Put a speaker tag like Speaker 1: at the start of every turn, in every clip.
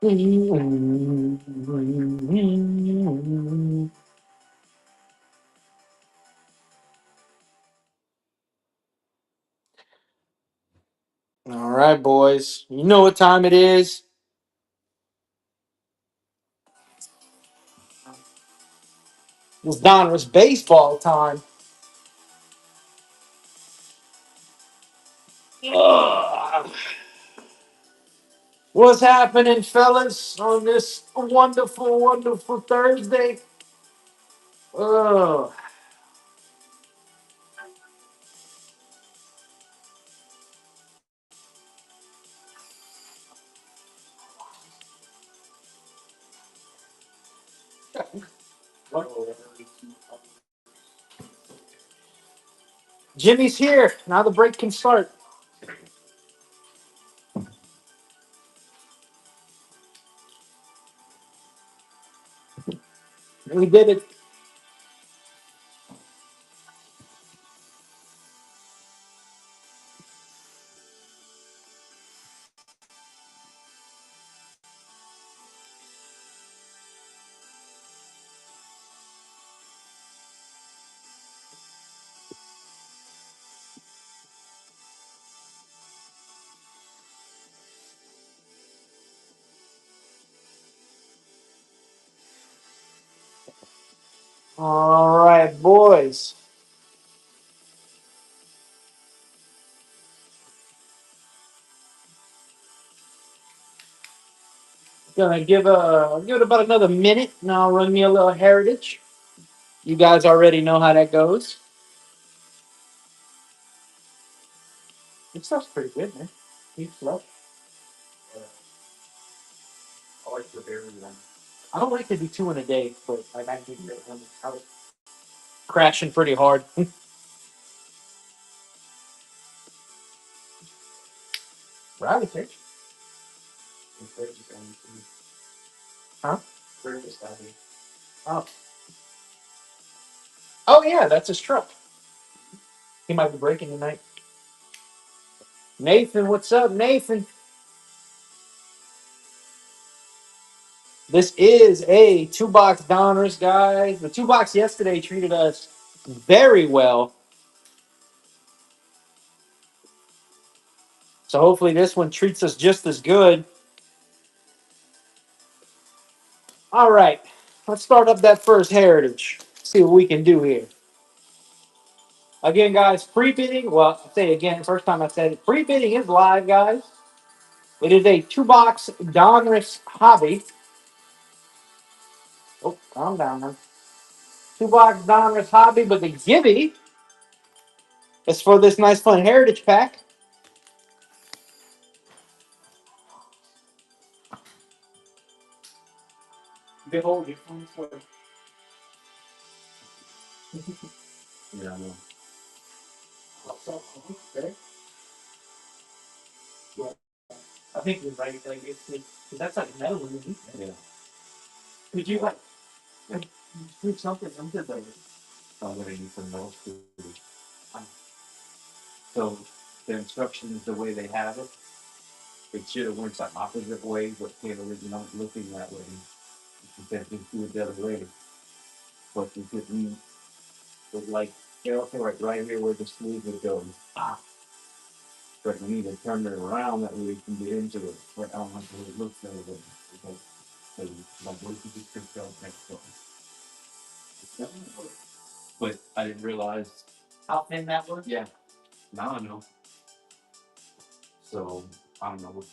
Speaker 1: All right, boys. You know what time it is. It's Donruss baseball time. Ugh. What's happening, fellas, on this wonderful, wonderful Thursday? Ugh. Jimmy's here. Now the break can start. We did it. All right, boys. Gonna give it about another minute, and I'll run me a little heritage. You guys already know how that goes. It stuff's pretty good, man. Keep slow. I like the berry one. I don't like to do two in a day, but like I was crashing pretty hard. Rabbit fish. Huh? Oh. Oh yeah, that's his truck. He might be breaking tonight. Nathan, what's up, Nathan? This is a two-box Donruss, guys. The two-box yesterday treated us very well. So hopefully this one treats us just as good. All right, let's start up that first heritage. See what we can do here. Again, guys, pre-bidding. Well, I'll say again, first time I said it. Pre-bidding is live, guys. It is a two-box Donruss hobby. Oh, calm down, man. Two-box Donruss hobby, but the givey is for this nice, fun heritage pack. Behold your phone switch. Yeah, I know. Okay. Yeah. I think you're right. Like that's like metal underneath. Yeah. Could you like do something into the? I'm gonna need some notes. So the instructions, the way they have it, it should have went the opposite way, but they were not looking that way. Instead of do it the other way. But you could read was like, yeah, okay, right here where the sleeve would go. Ah. But you need to turn it around that way you can get into it. But I don't know how it looks that way. Because so, like what if you just picked up next door? But I didn't realize how thin that was. Yeah. Now I know. So I don't know.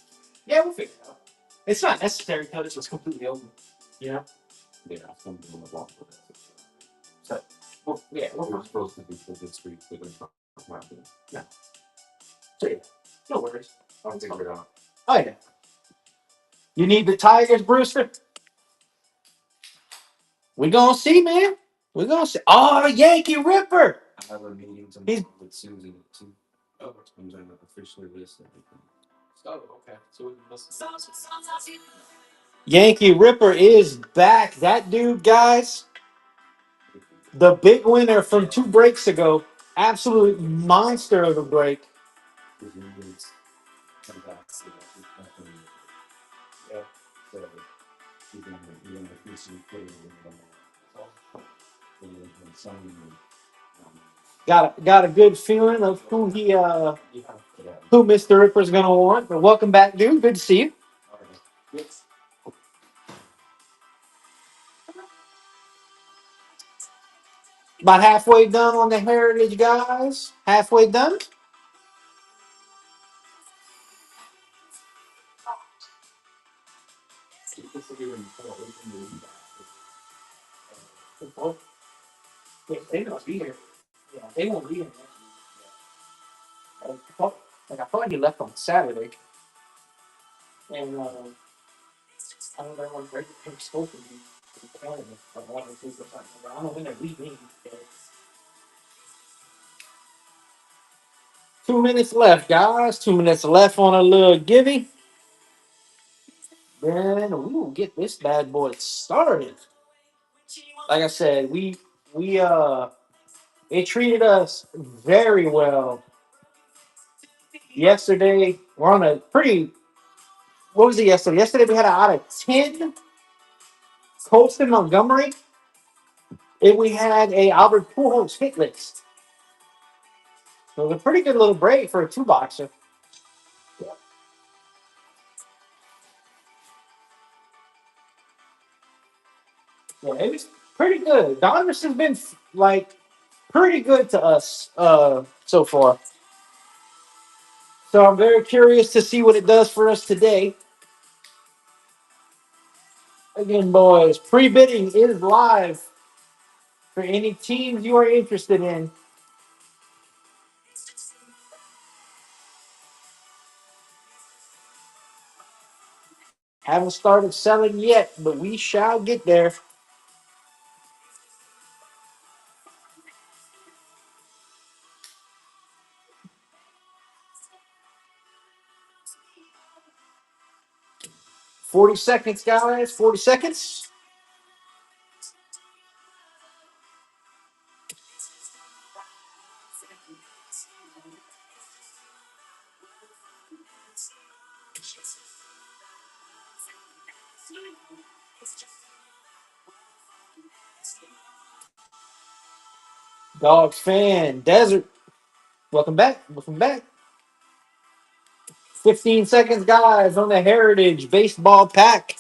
Speaker 1: Yeah, we'll figure it out. It's not necessary because it's completely open. You know? Yeah, something on the block for that. So, well, yeah, we're supposed to be for the street for the mountain. Yeah. So yeah, no worries. I'll figure it out. Oh yeah. You need the Tigers, Brewster? We gonna see, man. We gonna see. Oh, Yankee Ripper. I have a meeting tomorrow with Susan too. Oh, I'm gonna officially list everything. Oh, okay. So we must. Yankee Ripper is back. That dude, guys, the big winner from 2 breaks ago. Absolute monster of a break. Yeah. you're gonna officially put it in some.
Speaker 2: Got a good feeling of who Mr. Ripper's gonna want. But welcome back, dude. Good to see you. About halfway done on the Heritage, guys. Halfway done. They must be here. Yeah, they won't be here next week. I thought he left on Saturday, and I don't know when Greg spoke to me. I don't know when they're leaving. 2 minutes left, guys. 2 minutes left on a little giving. Then we will get this bad boy started. Like I said, we they treated us very well yesterday. We're on a pretty. What was it yesterday? Yesterday we had an out of 10 Colston Montgomery, and we had a Albert Pujols hit list. So it was a pretty good little break for a two boxer. Yeah, it was pretty good. Donruss has been like pretty good to us so far. So I'm very curious to see what it does for us today. Again, boys, pre-bidding is live for any teams you are interested in. Haven't started selling yet, but we shall get there. $40, guys. 40 seconds. Dogs fan, Desert. Welcome back. Welcome back. 15 seconds, guys, on the Heritage Baseball Pack.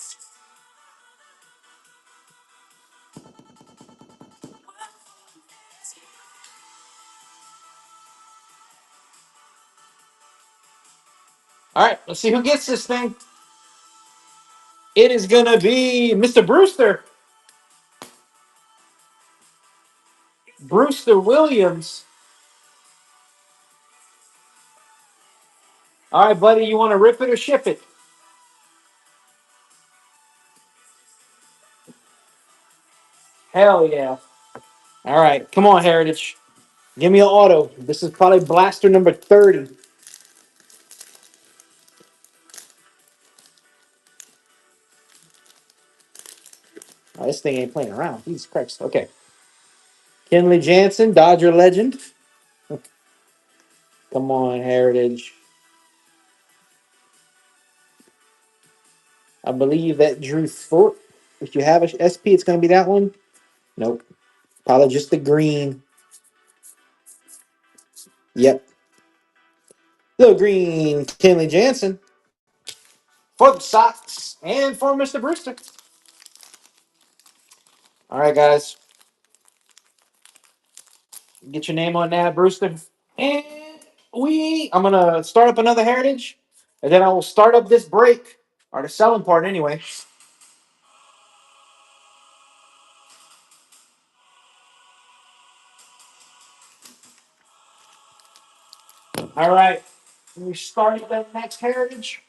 Speaker 2: All right, let's see who gets this thing. It is going to be Mr. Brewster. Brewster Williams. All right, buddy, you want to rip it or ship it? Hell yeah. All right, come on, Heritage. Give me an auto. This is probably blaster number 30. Oh, this thing ain't playing around. Jesus Christ. Okay. Kenley Jansen, Dodger legend. Come on, Heritage. I believe that drew four. If you have a SP, it's going to be that one. Nope. Probably just the green. Yep. The green Kenley Jansen for the Sox and for Mr. Brewster. All right, guys. Get your name on that, Brewster. And I'm going to start up another Heritage, and then I will start up this break, or the selling part anyway. All right. We start the next Heritage.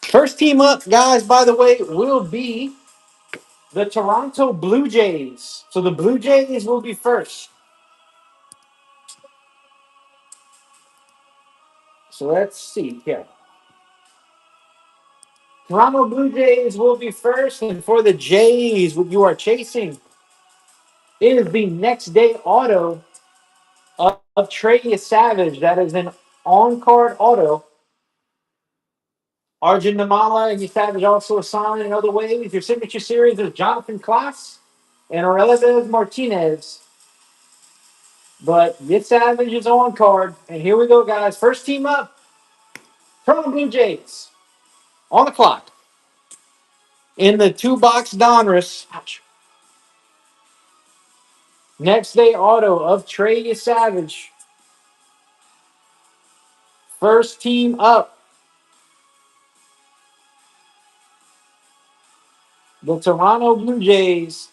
Speaker 2: First team up, guys, by the way, will be the Toronto Blue Jays. So the Blue Jays will be first. So let's see here. Toronto Blue Jays will be first. And for the Jays, what you are chasing is the next day auto of Trey Savage. That is an on-card auto Arjun Namala and your Savage also assigned in other ways. Your signature series is Jonathan Klaas and Aurelio Martinez. But Yit Savage is on card. And here we go, guys. First team up, Toronto Blue Jays. On the clock. In the two-box Donruss. Ouch. Next day auto of Trey Savage. First team up, the Toronto Blue Jays.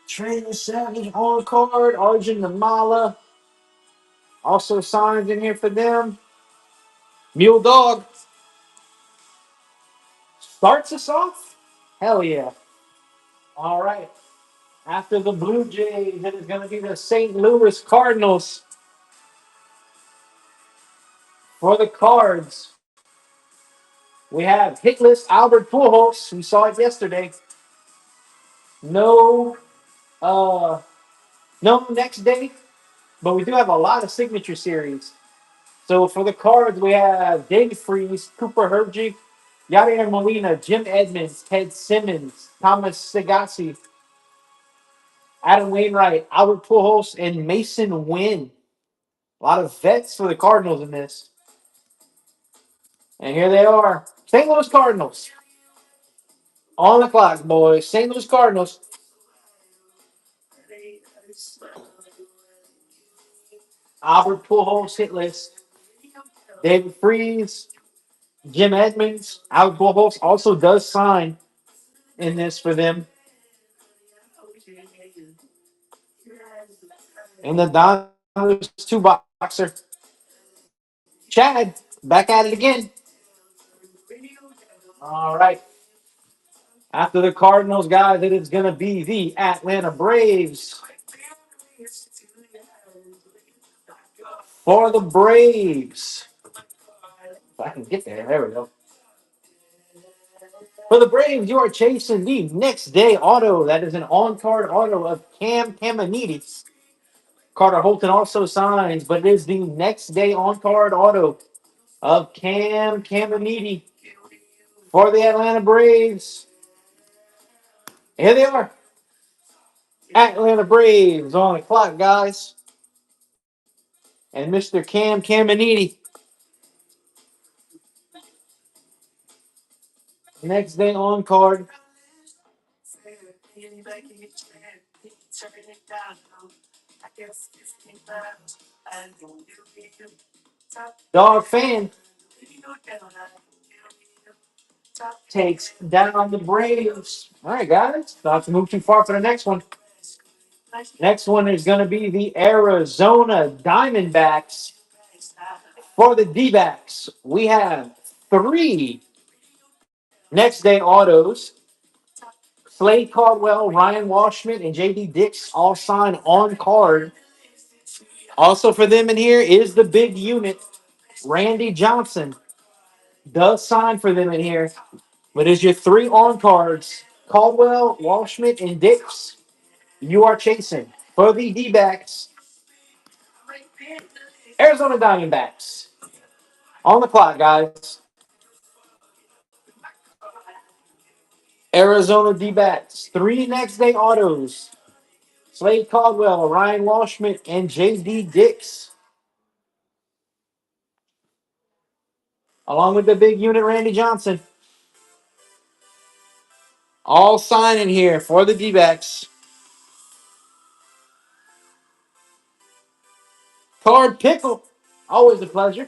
Speaker 2: Trey Savage on card. Arjun Namala also signed in here for them. Mule Dog starts us off. Hell yeah. All right. After the Blue Jays, it is going to be the St. Louis Cardinals. For the Cards, we have hitless Albert Pujols. We saw it yesterday. No, uh, no next day, but we do have a lot of signature series. So for the Cards, we have David Freese, Cooper Hergy, Yadier Molina, Jim Edmonds, Ted Simmons, Thomas Segassi, Adam Wainwright, Albert Pujols, and Mason Wynn. A lot of vets for the Cardinals in this. And here they are. St. Louis Cardinals. On the clock, boys. St. Louis Cardinals. Albert Pujols hit list. David Freese, Jim Edmonds. Albert Pujols also does sign in this for them. And the Donruss two boxer. Chad, back at it again. All right. After the Cardinals, guys, it is going to be the Atlanta Braves. For the Braves. If I can get there. There we go. For the Braves, you are chasing the next day auto. That is an on-card auto of Cam Caminiti. Carter Holton also signs, but it is the next day on-card auto of Cam Caminiti for the Atlanta Braves. Here they are. Atlanta Braves on the clock, guys. And Mr. Cam Caminiti. Next day on card. Dog fan takes down the Braves. All right, guys. Not to move too far for the next one. Next one is going to be the Arizona Diamondbacks. For the D-backs, we have three next day autos. Slade Caldwell, Ryan Washman, and J.D. Dix all sign on card. Also for them in here is the big unit, Randy Johnson. Does sign for them in here. But is your three on cards, Caldwell, Washman, and Dix, you are chasing. For the D-backs, Arizona Diamondbacks. On the clock, guys. Arizona D-backs. Three next day autos. Slade Caldwell, Ryan Washman, and J.D. Dix. Along with the big unit, Randy Johnson. All signing here for the D-backs. Card Pickle. Always a pleasure.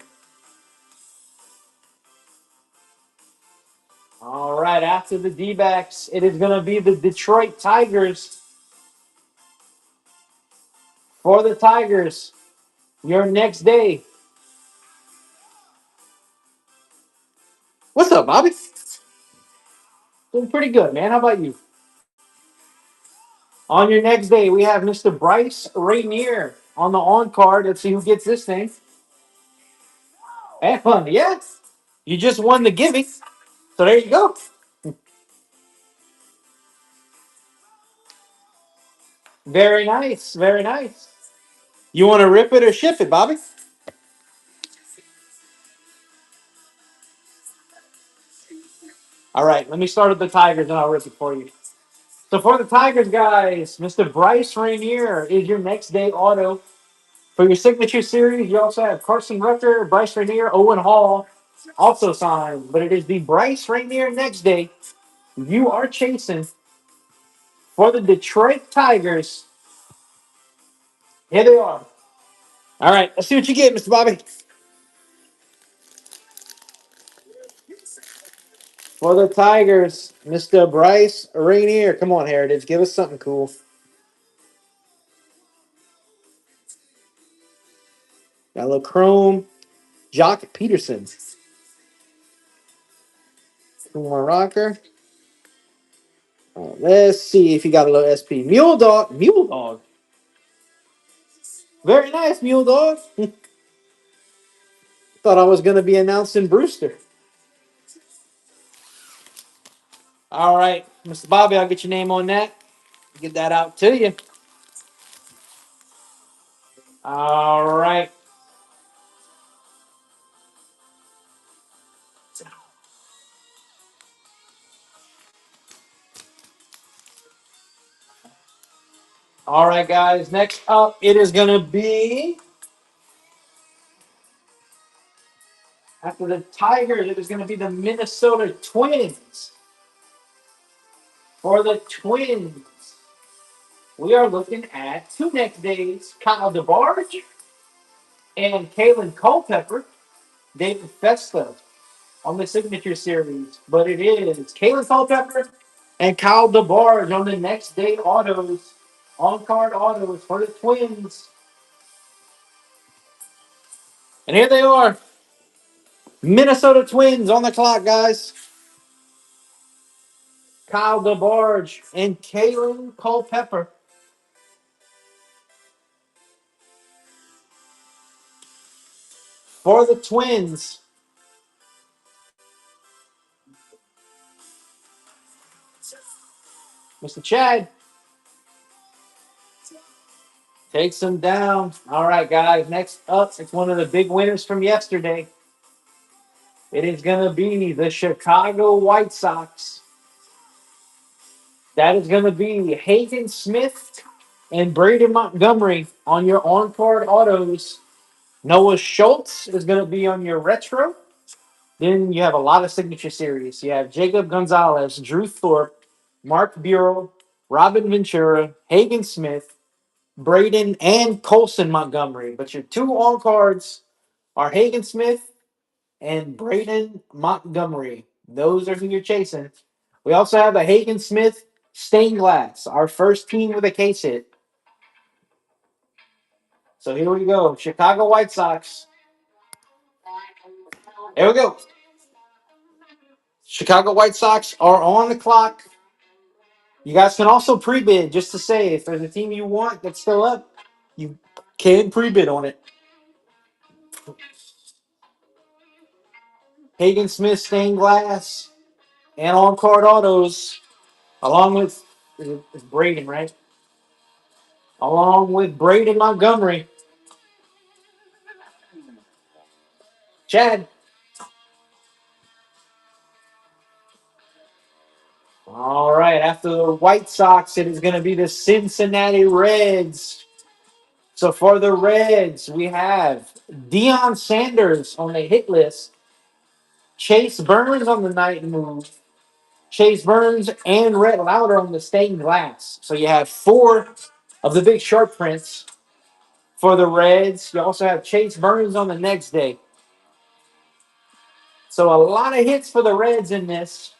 Speaker 2: All right, after the D-backs, it is going to be the Detroit Tigers. For the Tigers, your next day. What's up, Bobby? Doing pretty good, man. How about you? On your next day, we have Mr. Bryce Rainier on the on card. Let's see who gets this thing. Have fun, yeah. You just won the giving. So there you go. Very nice. Very nice. You want to rip it or ship it, Bobby? All right, let me start with the Tigers and I'll rip it for you. So for the Tigers, guys, Mr. Bryce Rainier is your next day auto. For your signature series, you also have Carson Rucker, Bryce Rainier, Owen Hall, also signed. But it is the Bryce Rainier next day you are chasing for the Detroit Tigers. Here they are. All right, let's see what you get, Mr. Bobby. For the Tigers, Mr. Bryce Rainier. Come on, Heritage. Give us something cool. Got a little chrome. Jock Peterson. Kumar Rocker. Let's see if you got a little SP. Mule Dog. Mule Dog. Very nice, Mule Dog. Thought I was going to be announcing Brewster. All right, Mr. Bobby, I'll get your name on that. Get that out to you. All right. All right, guys. Next up, it is going to be after the Tigers, it is going to be the Minnesota Twins. For the Twins, we are looking at two next days: Kyle DeBarge and Kalen Culpepper. David Festa on the signature series, but it is Kalen Culpepper and Kyle DeBarge on the next day autos, on card autos for the Twins. And here they are, Minnesota Twins on the clock, guys. Kyle DeBarge and Kalen Culpepper. For the Twins, Mr. Chad takes them down. All right, guys. Next up, it's one of the big winners from yesterday. It is going to be the Chicago White Sox. That is going to be Hagen Smith and Braden Montgomery on your on-card autos. Noah Schultz is going to be on your retro. Then you have a lot of signature series. You have Jacob Gonzalez, Drew Thorpe, Mark Bureau, Robin Ventura, Hagen Smith, Braden, and Colson Montgomery. But your two on-cards are Hagen Smith and Braden Montgomery. Those are who you're chasing. We also have a Hagen Smith stained glass, our first team with a case hit. So here we go. Chicago White Sox. Here we go. Chicago White Sox are on the clock. You guys can also pre-bid just to say if there's a team you want that's still up, you can pre-bid on it. Hagen Smith stained glass and on card autos, along with it's Braden, right? Along with Braden Montgomery. Chad. All right. After the White Sox, it is going to be the Cincinnati Reds. So for the Reds, we have Deion Sanders on the hit list, Chase Burns on the night move, Chase Burns and Rhett Lauder on the stained glass. So you have four of the big sharp prints for the Reds. You also have Chase Burns on the next day. So a lot of hits for the Reds in this.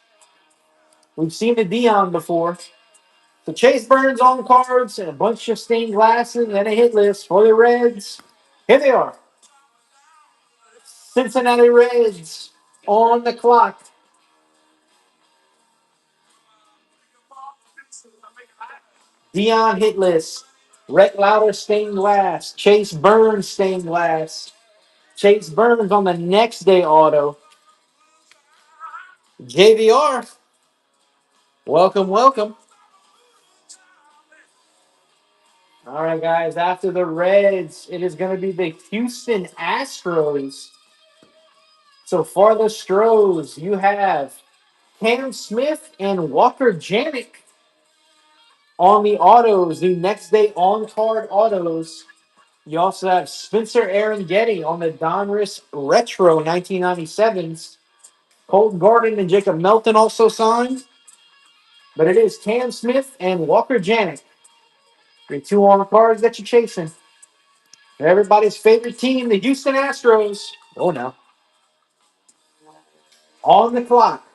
Speaker 2: We've seen the Deion before. So Chase Burns on cards and a bunch of stained glasses and a hit list for the Reds. Here they are. Cincinnati Reds on the clock. Deion hit list. Rhett Lauder stained glass. Chase Burns stained glass. Chase Burns on the next day auto. JVR. Welcome, welcome. All right, guys. After the Reds, it is going to be the Houston Astros. So for the Stros, you have Cam Smith and Walker Janik on the autos, the next day on card autos. You also have Spencer Aaron Getty on the Donruss Retro 1997s. Colton Gordon and Jacob Melton also signed. But it is Cam Smith and Walker Janik. Your two on cards that you're chasing. Everybody's favorite team, the Houston Astros. Oh, no. On the clock.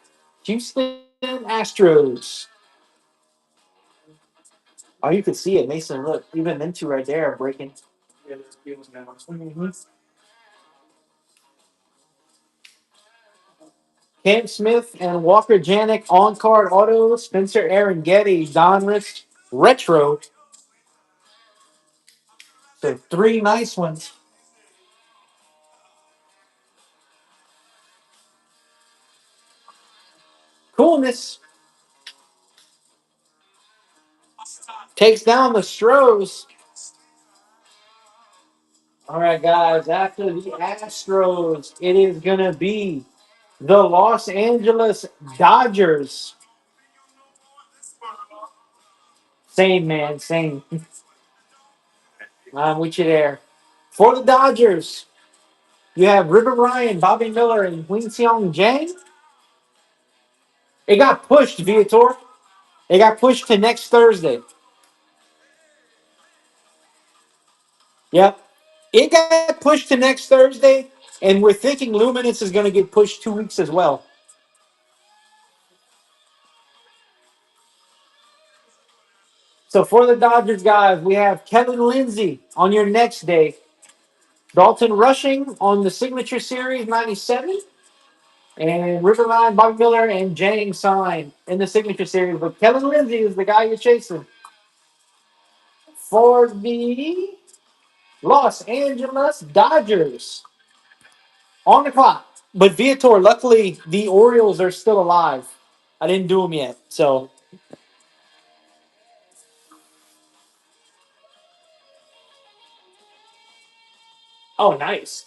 Speaker 2: Houston Astros. Oh, you could see it, Mason. Look, even them two right there are breaking. Yeah, Mhm. Cam Smith and Walker Janik on card auto. Spencer Aaron Getty, Donruss Retro. So three nice ones. Coolness takes down the Stros. All right, guys. After the Astros, it is going to be the Los Angeles Dodgers. Same, man. Same. I'm with you there. For the Dodgers, you have River Ryan, Bobby Miller, and Wing Xiong Jang. It got pushed, Viator. It got pushed to next Thursday. Yep. It got pushed to next Thursday, and we're thinking Luminance is going to get pushed 2 weeks as well. So for the Dodgers, guys, we have Kevin Lindsay on your next day. Dalton Rushing on the Signature Series 97. And Riverline, Bobby Miller, and Jang sign in the Signature Series. But Kevin Lindsay is the guy you're chasing. For the Los Angeles Dodgers. On the clock. But Viator, luckily, the Orioles are still alive. I didn't do them yet. So, oh, nice.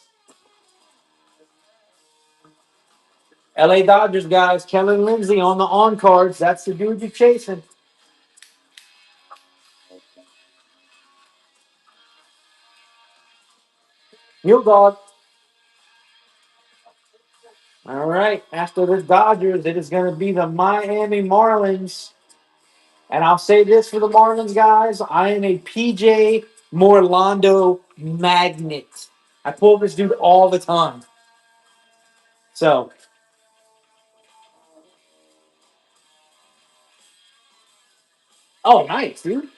Speaker 2: LA Dodgers, guys. Kevin Lindsay on the on cards. That's the dude you're chasing. Mule Dog. All right. After the Dodgers, it is going to be the Miami Marlins. And I'll say this for the Marlins, guys. I am a PJ Morlando magnet. I pull this dude all the time. So, oh, nice, dude.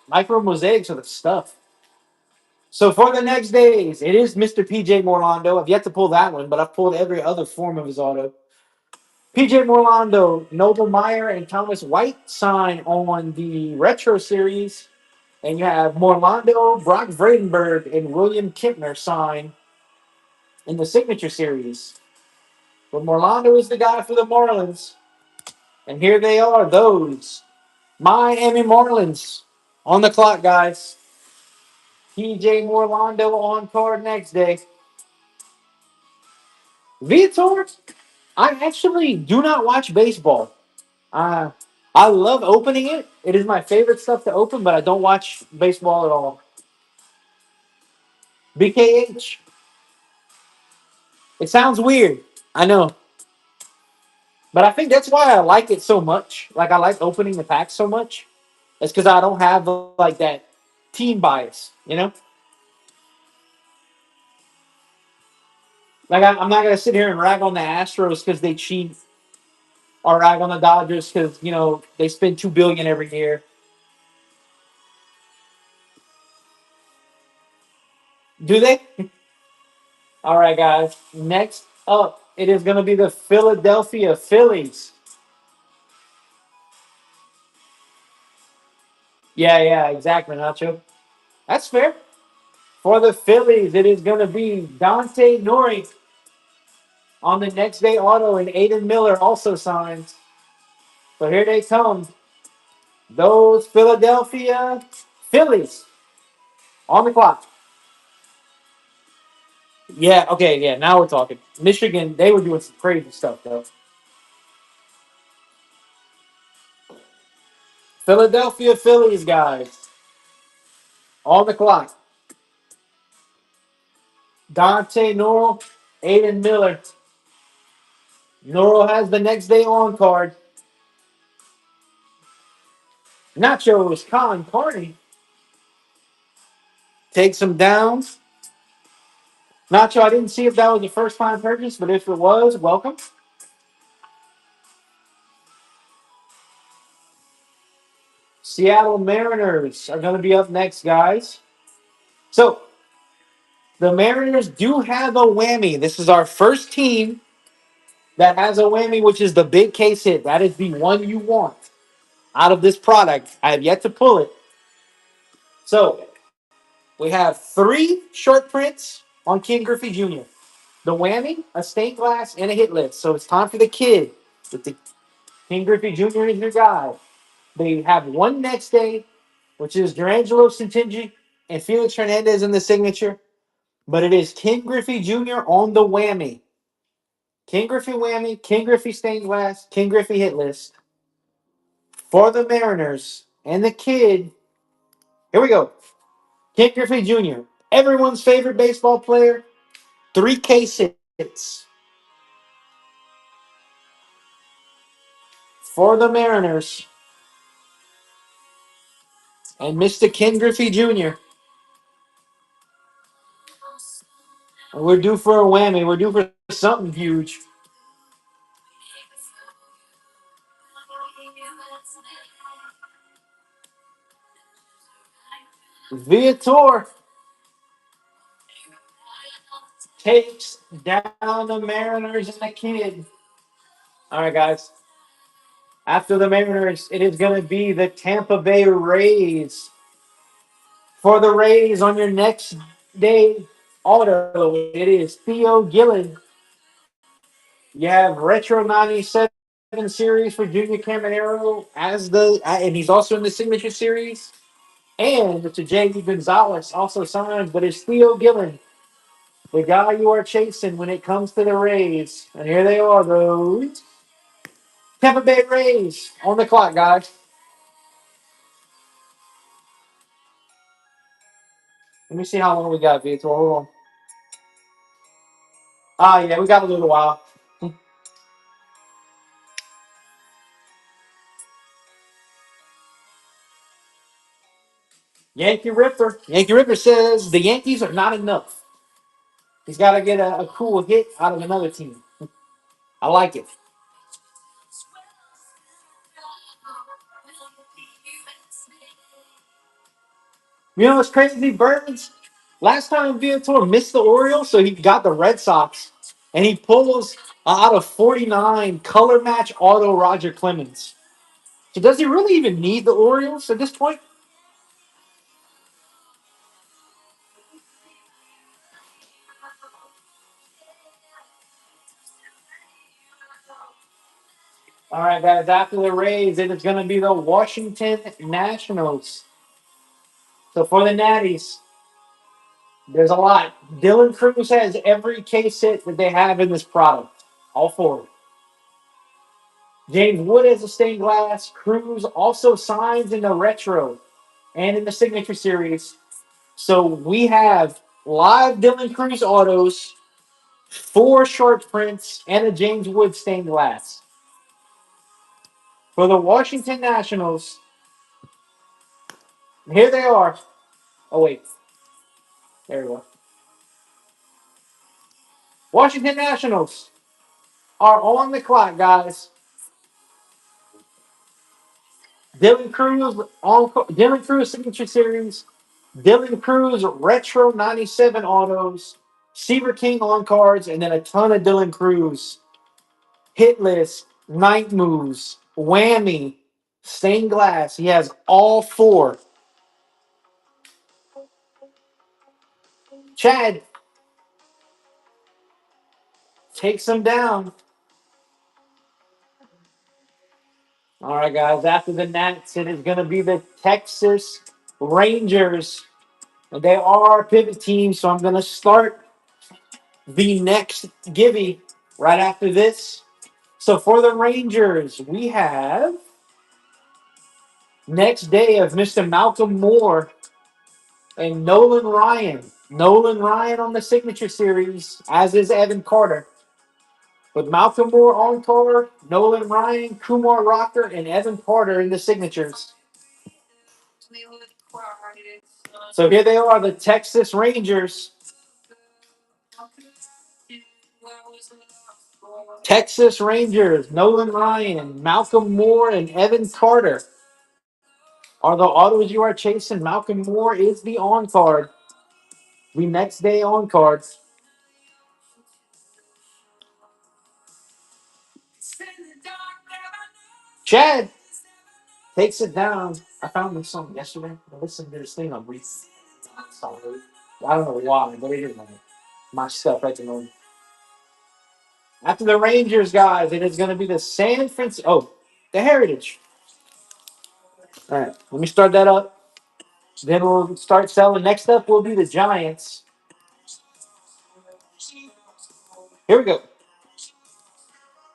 Speaker 2: Micro mosaics are the stuff. So for the next days, it is Mr. PJ Morlando. I've yet to pull that one, but I've pulled every other form of his auto. PJ Morlando, Noble Meyer, and Thomas White sign on the Retro Series. And you have Morlando, Brock Vredenberg, and William Kintner sign in the Signature Series. But Morlando is the guy for the Marlins. And here they are, those Miami Marlins on the clock, guys. PJ Morlando on card next day. Viator, I actually do not watch baseball. Uh, I love opening it. It is my favorite stuff to open, but I don't watch baseball at all. BKH. It sounds weird. I know. But I think that's why I like it so much. Like, I like opening the packs so much. It's because I don't have, like, that team bias, you know? Like, I'm not going to sit here and rag on the Astros because they cheat or rag on the Dodgers because, they spend $2 billion every year. Do they? All right, guys. Next up, it is going to be the Philadelphia Phillies. Yeah, exactly, Nacho. That's fair. For the Phillies, it is going to be Dante Nori on the next day auto, and Aiden Miller also signs. So here they come. Those Philadelphia Phillies. On the clock. Yeah, okay, yeah, now we're talking. Michigan, they were doing some crazy stuff, though. Philadelphia Phillies, guys. On the clock. Dante Norrell, Aiden Miller. Norrell has the next day on card. Nachos, Colin Carney. Take some downs. Nacho, I didn't see if that was your first time purchase, but if it was, welcome. Seattle Mariners are going to be up next, guys. So the Mariners do have a whammy. This is our first team that has a whammy, which is the big case hit. That is the one you want out of this product. I have yet to pull it. So we have 3 short prints on King Griffey Jr. The whammy, a stained glass, and a hit list. So it's time for the kid. With the King Griffey Jr. is your guy. They have one next day, which is Durangelo Santingi and Felix Hernandez in the signature. But it is King Griffey Jr. on the whammy. King Griffey whammy, King Griffey stained glass, King Griffey hit list. For the Mariners and the kid, here we go. King Griffey Jr., everyone's favorite baseball player, 3 case hits. For the Mariners and Mr. King Griffey Jr. And we're due for a whammy. We're due for something huge. Viator takes down the Mariners and the kid. All right, guys. After the Mariners, it is going to be the Tampa Bay Rays. For the Rays on your next day auto, it is Theo Gillen. You have Retro 97 series for Junior Caminero and he's also in the Signature Series. And to J.D. Gonzalez, also signed, but it's Theo Gillen, the guy you are chasing when it comes to the Rays. And here they are, those Tampa Bay Rays on the clock, guys. Let me see how long we got, Vitor. Hold on. Yeah, we got a little while. Yankee Ripper. Yankee Ripper says the Yankees are not enough. He's got to get a cool hit out of another team. I like it. You know what's crazy, Birds? Last time Viator missed the Orioles, so he got the Red Sox, and he pulls out of 49 color match auto Roger Clemens. So does he really even need the Orioles at this point? All right, guys. After the Rays, it is going to be the Washington Nationals. So for the Natties, there's a lot. Dylan Cruz has every case hit that they have in this product. All 4. James Wood has a stained glass. Cruz also signs in the retro and in the signature series. So we have live Dylan Cruz autos, 4 short prints, and a James Wood stained glass. For the Washington Nationals, here they are. Oh, wait. There we go. Washington Nationals are on the clock, guys. Dylan Cruz Signature Series, Dylan Cruz Retro 97 autos, Seaver King on cards, and then a ton of Dylan Cruz hit list, night moves, whammy, stained glass. He has all 4. Chad takes him down. All right, guys. After the Nats, it is going to be the Texas Rangers. And they are pivot teams, so I'm going to start the next Gibby right after this. So for the Rangers, we have next day of Mr. Malcolm Moore and Nolan Ryan. Nolan Ryan on the signature series, as is Evan Carter. With Malcolm Moore on card, Nolan Ryan, Kumar Rocker, and Evan Carter in the signatures. So here they are, the Texas Rangers. Texas Rangers, Nolan Ryan, Malcolm Moore, and Evan Carter are the autos you are chasing. Malcolm Moore is the on card. The next day on cards. Chad takes it down. I found this song yesterday. I listened to this thing on repeat. I don't know why, but it is my stuff at the moment. After the Rangers, guys, it is going to be the San Francisco. Oh, the Heritage. All right, let me start that up. Then we'll start selling. Next up will be the Giants. Here we go.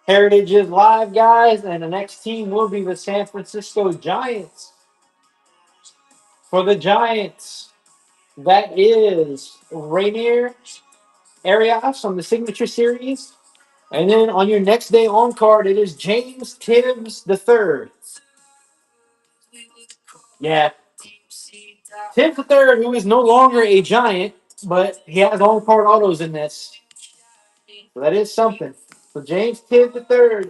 Speaker 2: Heritage is live, guys, and the next team will be the San Francisco Giants. For the Giants, that is Rainier Arias on the Signature Series. And then on your next day on card, it is James Tibbs III. Yeah, Tibbs III, who is no longer a Giant, but he has on card autos in this. So that is something. So James Tibbs III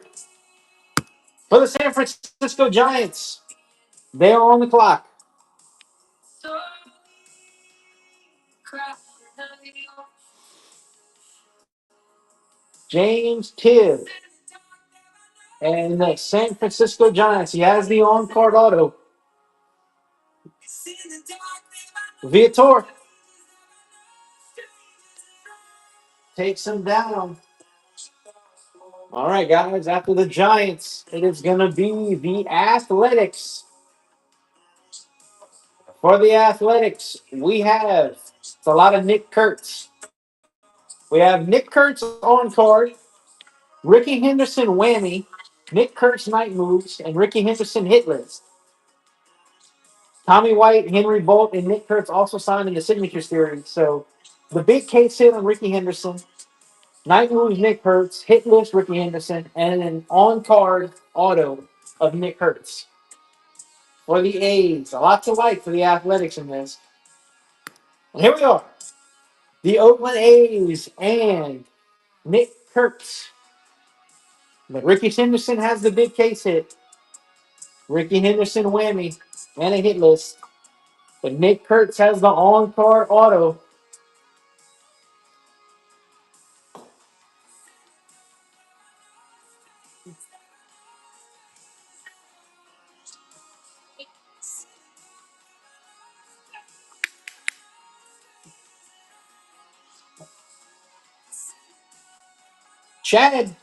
Speaker 2: for the San Francisco Giants. They are on the clock. James Tibbs and the San Francisco Giants. He has the on card auto. Viator takes him down. All right, guys. After the Giants, it is going to be the Athletics. For the Athletics, we have it's a lot of Nick Kurtz. We have Nick Kurtz on card, Ricky Henderson Whanny, Nick Kurtz night moves, and Ricky Henderson hit list. Tommy White, Henry Bolt, and Nick Kurtz also signed in the signature series. So the big case hit on Ricky Henderson, night moves Nick Kurtz, hit list Ricky Henderson, and an on card auto of Nick Kurtz. For the A's, a lot to like for the Athletics in this. And here we are. The Oakland A's and Nick Kurtz. But Ricky Henderson has the big case hit. Ricky Henderson whammy and a hit list. But Nick Kurtz has the on card auto. Chad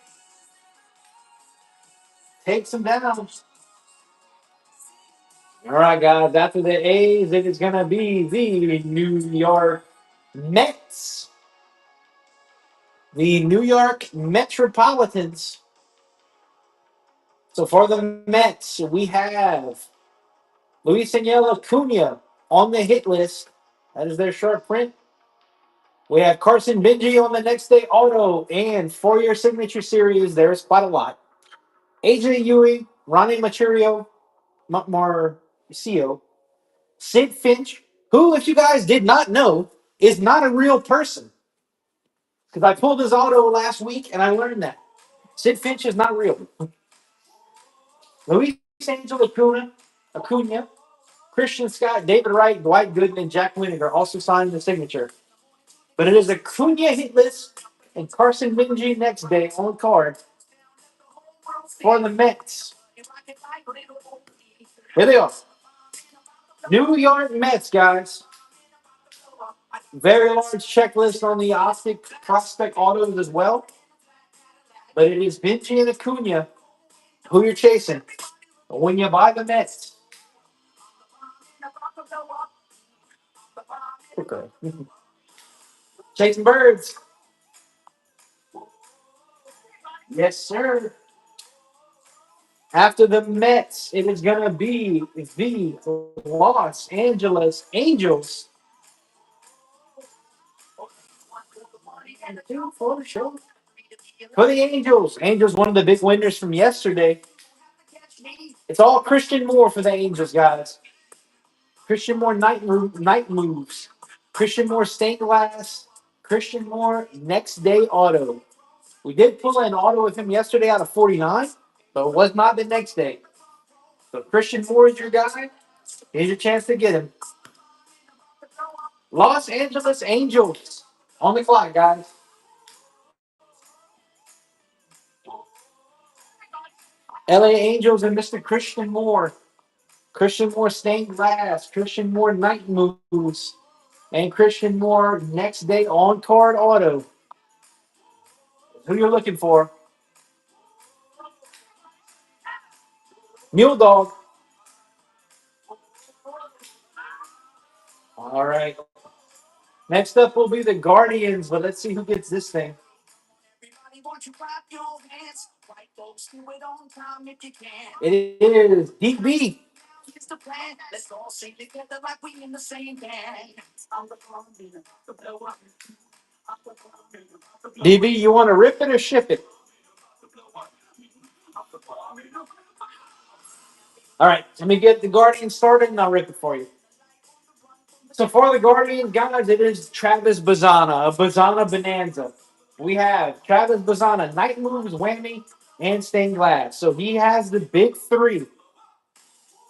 Speaker 2: takes him down. All right, guys. After the A's, it is going to be the New York Mets. The New York Metropolitans. So for the Mets, we have Luis Daniel Acuna on the hit list. That is their short print. We have Carson Benji on the next day auto, and for your signature series, there's quite a lot. AJ Ewing, Ronnie Machurio, Marcio, Sid Finch, who, if you guys did not know, is not a real person. Because I pulled his auto last week and I learned that. Sid Finch is not real. Luis Angel Acuna, Christian Scott, David Wright, Dwight Gooden, and Jack Winiger also signed the signature. But it is Acuna hit list and Carson Benji next day on card for the Mets. Here they are. New York Mets, guys. Very large checklist on the optic prospect autos as well. But it is Benji and Acuna who you're chasing when you buy the Mets. Okay. Chasing birds. Yes, sir. After the Mets, it is going to be the Los Angeles Angels. For the Angels. Angels, one of the big winners from yesterday. It's all Christian Moore for the Angels, guys. Christian Moore night moves. Christian Moore stained glass. Christian Moore next day auto. We did pull an auto with him yesterday out of 49, but it was not the next day. So Christian Moore is your guy. Here's your chance to get him. Los Angeles Angels. On the clock, guys. LA Angels and Mr. Christian Moore. Christian Moore stained glass. Christian Moore night moves. And Christian Moore next day on card auto. Who you're looking for? Mule Dog. All right. Next up will be the Guardians, but let's see who gets this thing. It is DB. DB, you want to rip it or ship it? All right, let me get the Guardians started and I'll rip it for you. So for the Guardians, guys, it is Travis Bazana, a Bazana Bonanza. We have Travis Bazana, Night Moves, Whammy, and Stained Glass. So he has the big three.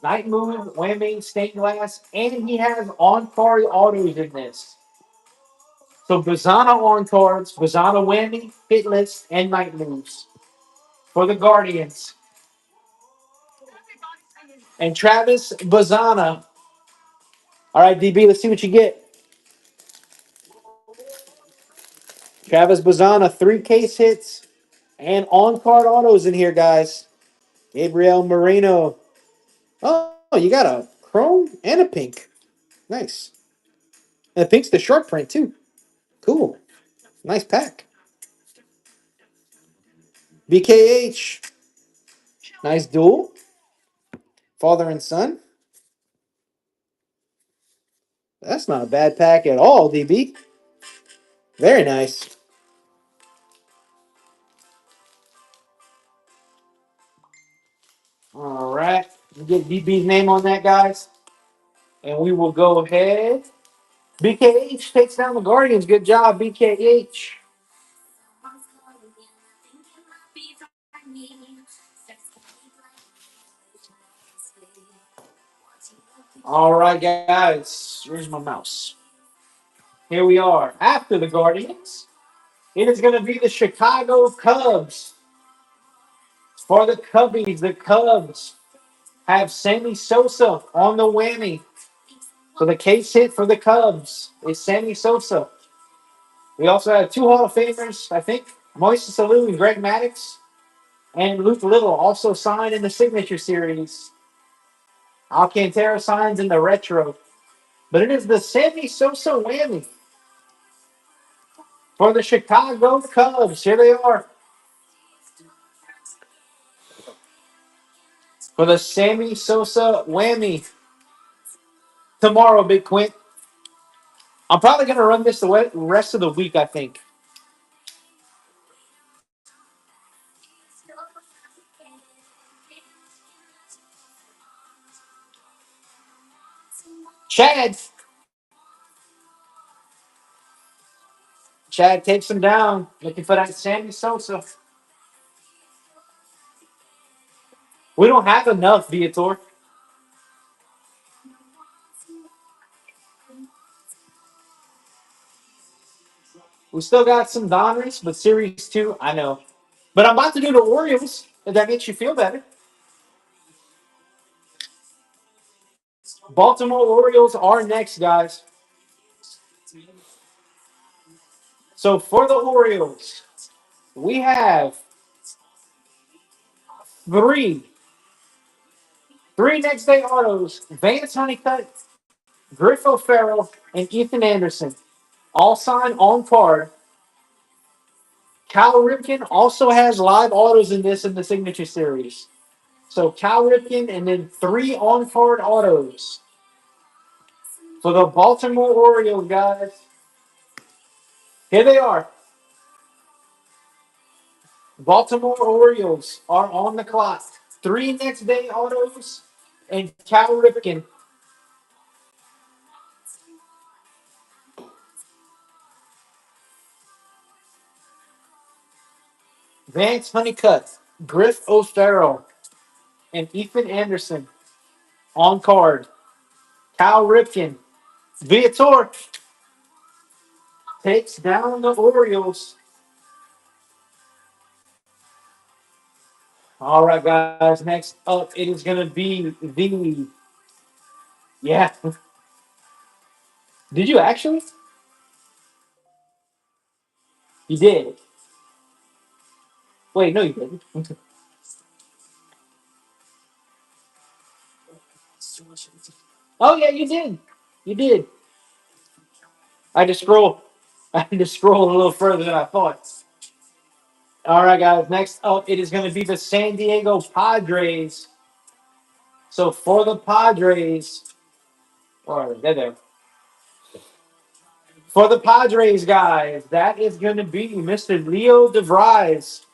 Speaker 2: Night Move, Whammy, Stained Glass, and he has on-card autos in this. So Bazana on cards, Bazana Whammy, Hit List, and Night Moves for the Guardians. And Travis Bazana. All right, DB, let's see what you get. Travis Bazana, 3 case hits and on-card autos in here, guys. Gabriel Moreno. Oh, you got a chrome and a pink. Nice. And the pink's the short print, too. Cool. Nice pack. BKH. Nice duel. Father and son. That's not a bad pack at all, DB. Very nice. All right. Get DB's name on that, guys. And we will go ahead. BKH takes down the Guardians. Good job, BKH. All right, guys. Where's my mouse? Here we are. After the Guardians, it is going to be the Chicago Cubs. For the Cubbies, the Cubs have Sammy Sosa on the whammy. So the case hit for the Cubs is Sammy Sosa. We also have 2 Hall of Famers, I think, Moises Alou and Greg Maddux. And Luke Little also signed in the Signature Series. Alcantara signs in the Retro. But it is the Sammy Sosa whammy for the Chicago Cubs. Here they are. For the Sammy Sosa whammy. Tomorrow, Big Quint. I'm probably going to run this the rest of the week, I think. Chad. Chad takes him down. Looking for that Sammy Sosa. We don't have enough, Viator. We still got some Donruss, but Series 2, I know. But I'm about to do the Orioles, if that makes you feel better. Baltimore Orioles are next, guys. So for the Orioles, we have three next day autos. Vance Honeycutt, Griff O'Farrell, and Ethan Anderson. All signed on card. Cal Ripken also has live autos in this in the signature series. So Cal Ripken and then 3 on card autos for the Baltimore Orioles, guys. Here they are. Baltimore Orioles are on the clock. 3 next day autos and Cal Ripken. Vance Honeycutt, Griff O'Farrell, and Ethan Anderson on card. Cal Ripken. Viator takes down the Orioles. All right, guys. Next up, it is going to be the. Yeah. Did you actually? You did. Wait, no, you didn't. Oh, yeah, you did. You did. I had to scroll. I had to scroll a little further than I thought. All right, guys. Next up, it is going to be the San Diego Padres. So for the Padres, or there. For the Padres, guys, that is going to be Mr. Leo DeVries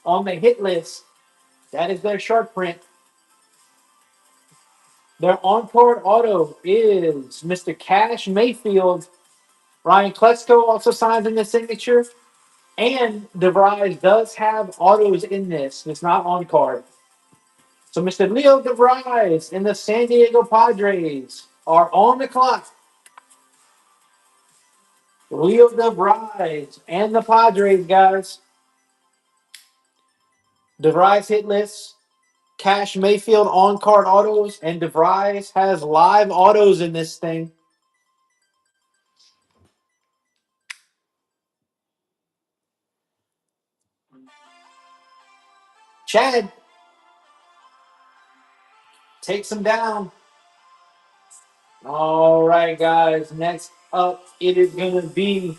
Speaker 2: on the hit list. That is their short print. Their on-card auto is Mr. Cash Mayfield. Ryan Kletzko also signs in the signature. And DeVries does have autos in this. It's not on card. So Mr. Leo DeVries and the San Diego Padres are on the clock. Leo DeVries and the Padres, guys. DeVries hit list. Cash Mayfield on card autos. And DeVries has live autos in this thing. Chad takes him down. All right, guys. Next up, it is going to be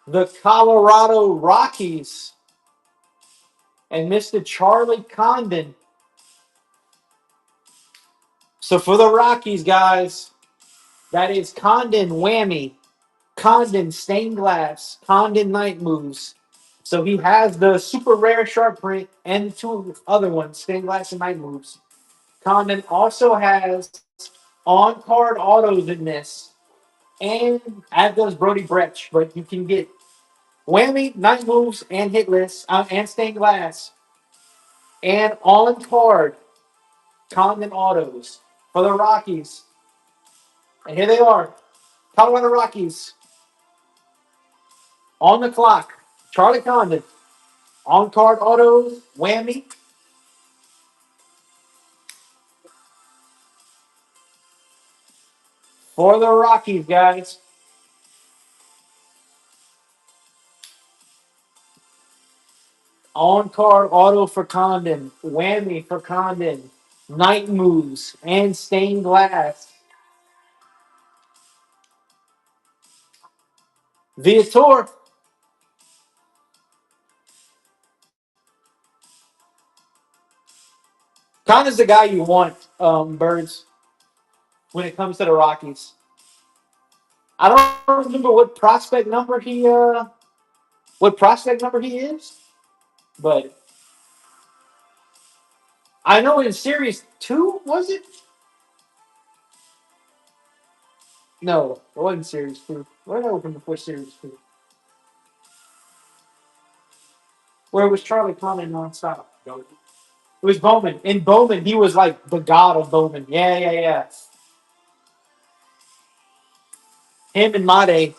Speaker 2: the Colorado Rockies and Mr. Charlie Condon. So for the Rockies, guys, that is Condon Whammy, Condon Stained Glass, Condon Night Moves. So he has the super rare sharp print and 2 other ones, Stained Glass and Night Moves. Condon also has on-card autos in this. And as does Brody Brecht, but you can get Whammy, Night Moves, and Hitless, and Stained Glass, and on-card Condon autos for the Rockies. And here they are. Colorado Rockies on the clock. Charlie Condon. On card autos. Whammy. For the Rockies, guys. On card auto for Condon. Whammy for Condon. Night Moves and Stained Glass. Viator. Condon's the guy you want, Birds, when it comes to the Rockies. I don't remember what prospect number he is, but I know in Series 2, was it? No, it wasn't Series 2. Where did I open before Series 2? Where it was Charlie Condon nonstop. It was Bowman. In Bowman, he was like the god of Bowman. Yeah, yeah, yeah. Him and Made.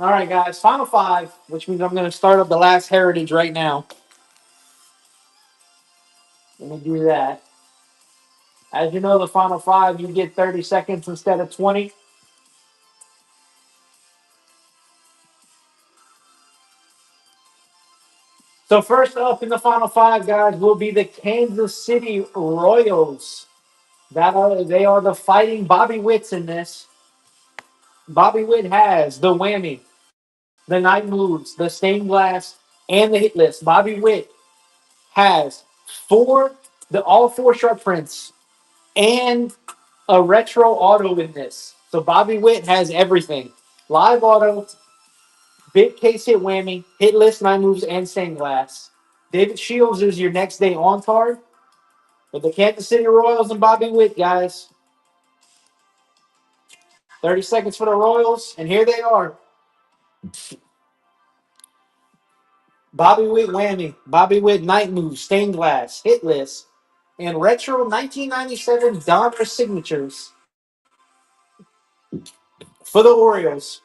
Speaker 2: All right, guys. Final 5, which means I'm going to start up the last Heritage right now. Let me do that. As you know, the Final 5, you get 30 seconds instead of 20. So first up in the Final 5, guys, will be the Kansas City Royals. They are the fighting Bobby Wits in this. Bobby Witt has the whammy, the night moves, the stained glass, and the hit list. Bobby Witt has all four sharp prints and a retro auto in this. So Bobby Witt has everything. Live auto, big case hit whammy, hit list, nine moves, and stained glass. David Shields is your next day on card. With the Kansas City Royals and Bobby Witt, guys. 30 seconds for the Royals, and here they are. Bobby Witt whammy, Bobby Witt night moves, stained glass, hit list, and retro 1997 Donruss signatures for the Orioles.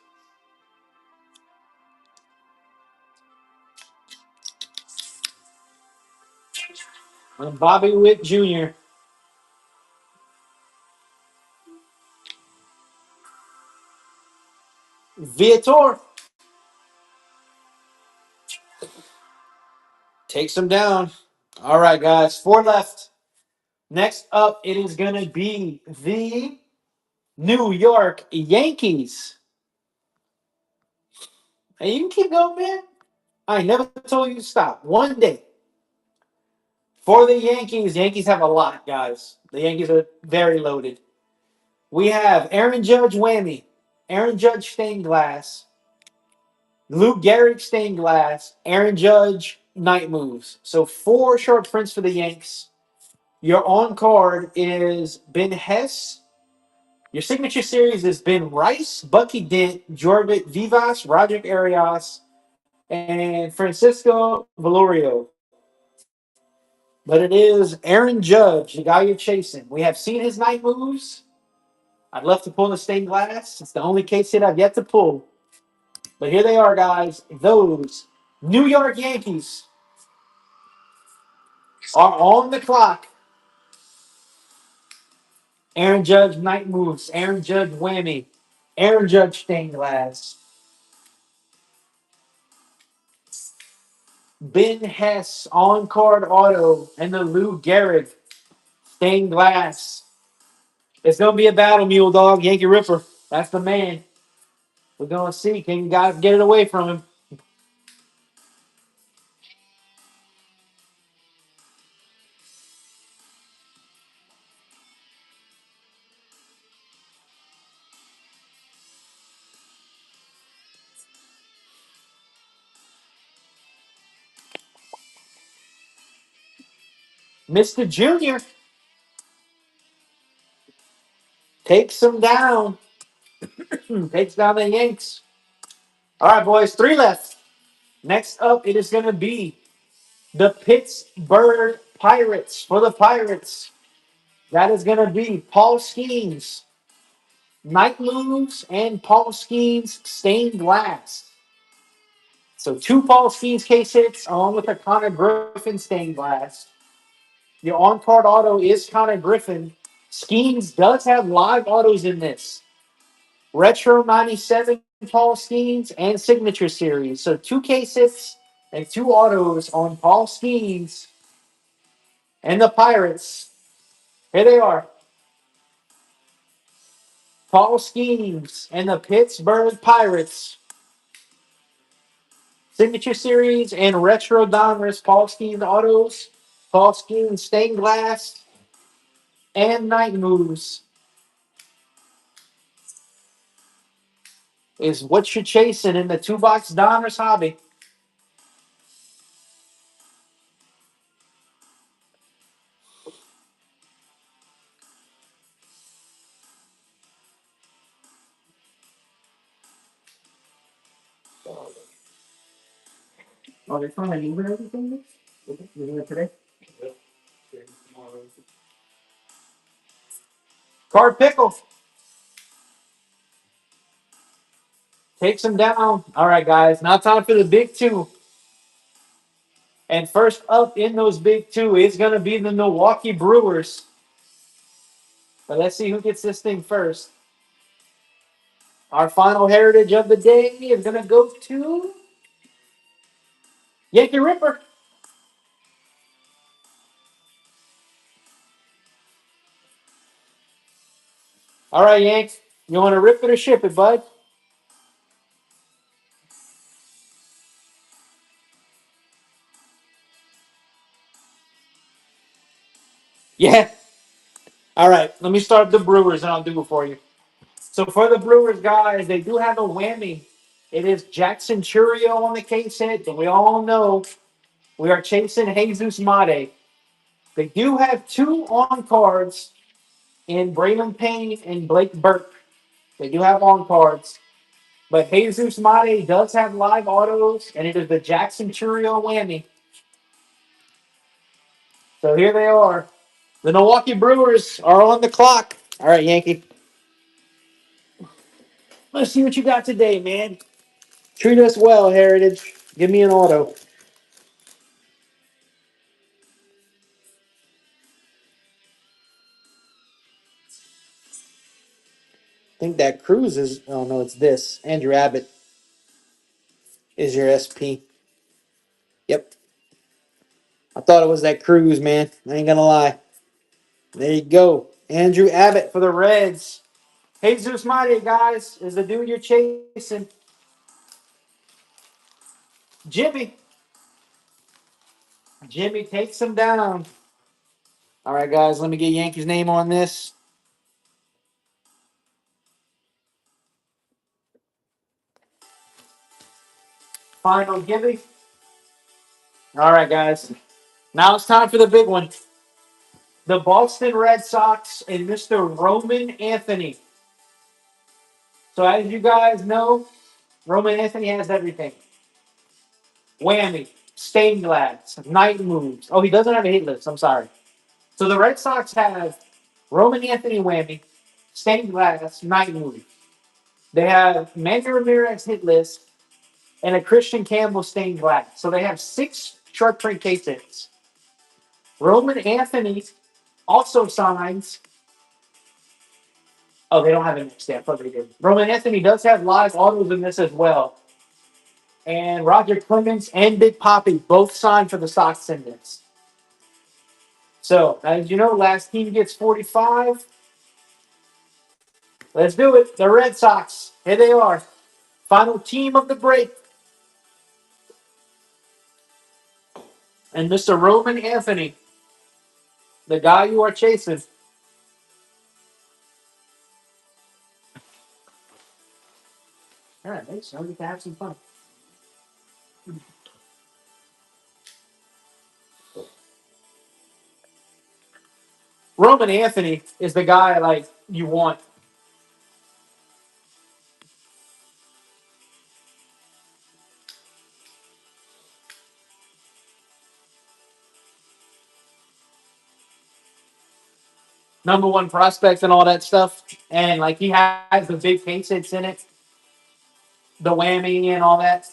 Speaker 2: And Bobby Witt Jr. Viator takes him down. All right, guys, four left. Next up, it is going to be the New York Yankees. And you can keep going, man. I never told you to stop. One day. For the Yankees have a lot, guys. The Yankees are very loaded. We have Aaron Judge whammy, Aaron Judge stained glass, Luke Gehrig stained glass, Aaron Judge night moves. So four short prints for the Yanks. Your on card is Ben Hess. Your signature series is Ben Rice, Bucky Dent, Jorvit Vivas, Roger Arias, and Francisco Valorio. But it is Aaron Judge, the guy you're chasing. We have seen his night moves. I'd love to pull the stained glass. It's the only case hit I've yet to pull. But here they are, guys. Those New York Yankees are on the clock. Aaron Judge night moves. Aaron Judge whammy. Aaron Judge stained glass. Ben Hess on card auto and the Lou Gehrig stained glass. It's gonna be a battle, Mule Dog. Yankee Ripper. That's the man. We're gonna see. Can you guys get it away from him? Mr. Junior takes him down. Takes down the Yanks. All right, boys. Three left. Next up, it is going to be the Pittsburgh Pirates. For the Pirates, that is going to be Paul Skeens, Night Moves, and Paul Skeens Stained Glass. So two Paul Skeens case hits along with a Connor Griffin Stained Glass. Your on-card auto is Connor Griffin. Skeens does have live autos in this. Retro 97 Paul Skeens and Signature Series. So two case hits and two autos on Paul Skeens and the Pirates. Here they are. Paul Skeens and the Pittsburgh Pirates. Signature Series and Retro Donruss Paul Skeens autos. Paul Skeens stained glass and night moves is what you're chasing in the two-box Donruss hobby. Oh, they're trying to move everything? You're doing it today? Card Pickle takes him down. All right, guys. Now time for the big two. And first up in those big two is going to be the Milwaukee Brewers. But let's see who gets this thing first. Our final heritage of the day is going to go to Yankee Ripper. All right, Yank. You want to rip it or ship it, bud? Yeah. All right. Let me start the Brewers, and I'll do it for you. So for the Brewers, guys, they do have a whammy. It is Jackson Churio on the case hit, and we all know we are chasing Jesus Mate. They do have two on cards in Braylon Payne and Blake Burke. They do have on cards. But Jesus Mate does have live autos, and it is the Jackson Churio whammy. So here they are. The Milwaukee Brewers are on the clock. All right, Yankee. Let's see what you got today, man. Treat us well, Heritage. Give me an auto. I think that Cruz is. Oh, no, it's this. Andrew Abbott is your SP. Yep. I thought it was that Cruz, man. I ain't going to lie. There you go. Andrew Abbott for the Reds. Jesus Mate, guys, is the dude you're chasing. Jimmy. Jimmy takes him down. All right, guys, let me get Yankees' name on this. Final Gibby. All right, guys. Now it's time for the big one. The Boston Red Sox and Mr. Roman Anthony. So as you guys know, Roman Anthony has everything. Whammy, stained glass, night moves. Oh, he doesn't have a hit list. I'm sorry. So the Red Sox have Roman Anthony whammy, stained glass, night moves. They have Manny Ramirez hit list and a Christian Campbell stained glass. So they have six short print case hits. Roman Anthony also signs. Oh, they don't have a next stamp. But they did. Roman Anthony does have live autos in this as well. And Roger Clemens and Big Poppy both signed for the Sox in this. So, as you know, last team gets 45. Let's do it. The Red Sox. Here they are. Final team of the break. And Mr. Roman Anthony, the guy you are chasing. All right, thanks. Now we get to have some fun. Roman Anthony is the guy like you want. Number one prospect and all that stuff. And like he has the big case hits in it, the whammy and all that.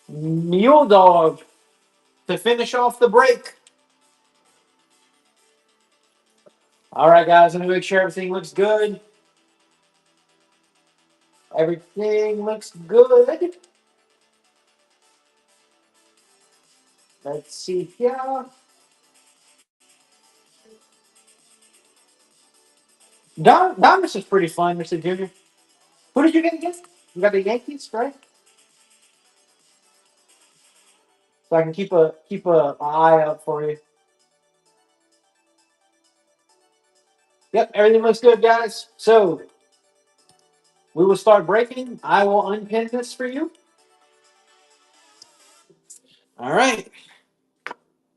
Speaker 2: Mule Dog to finish off the break. All right, guys, let me make sure everything looks good. Everything looks good. Let's see here. Donruss is pretty fun, Mr. Junior. Who did you get against? You got the Yankees, right? So I can keep a eye out for you. Yep, everything looks good, guys. So we will start breaking. I will unpin this for you. All right,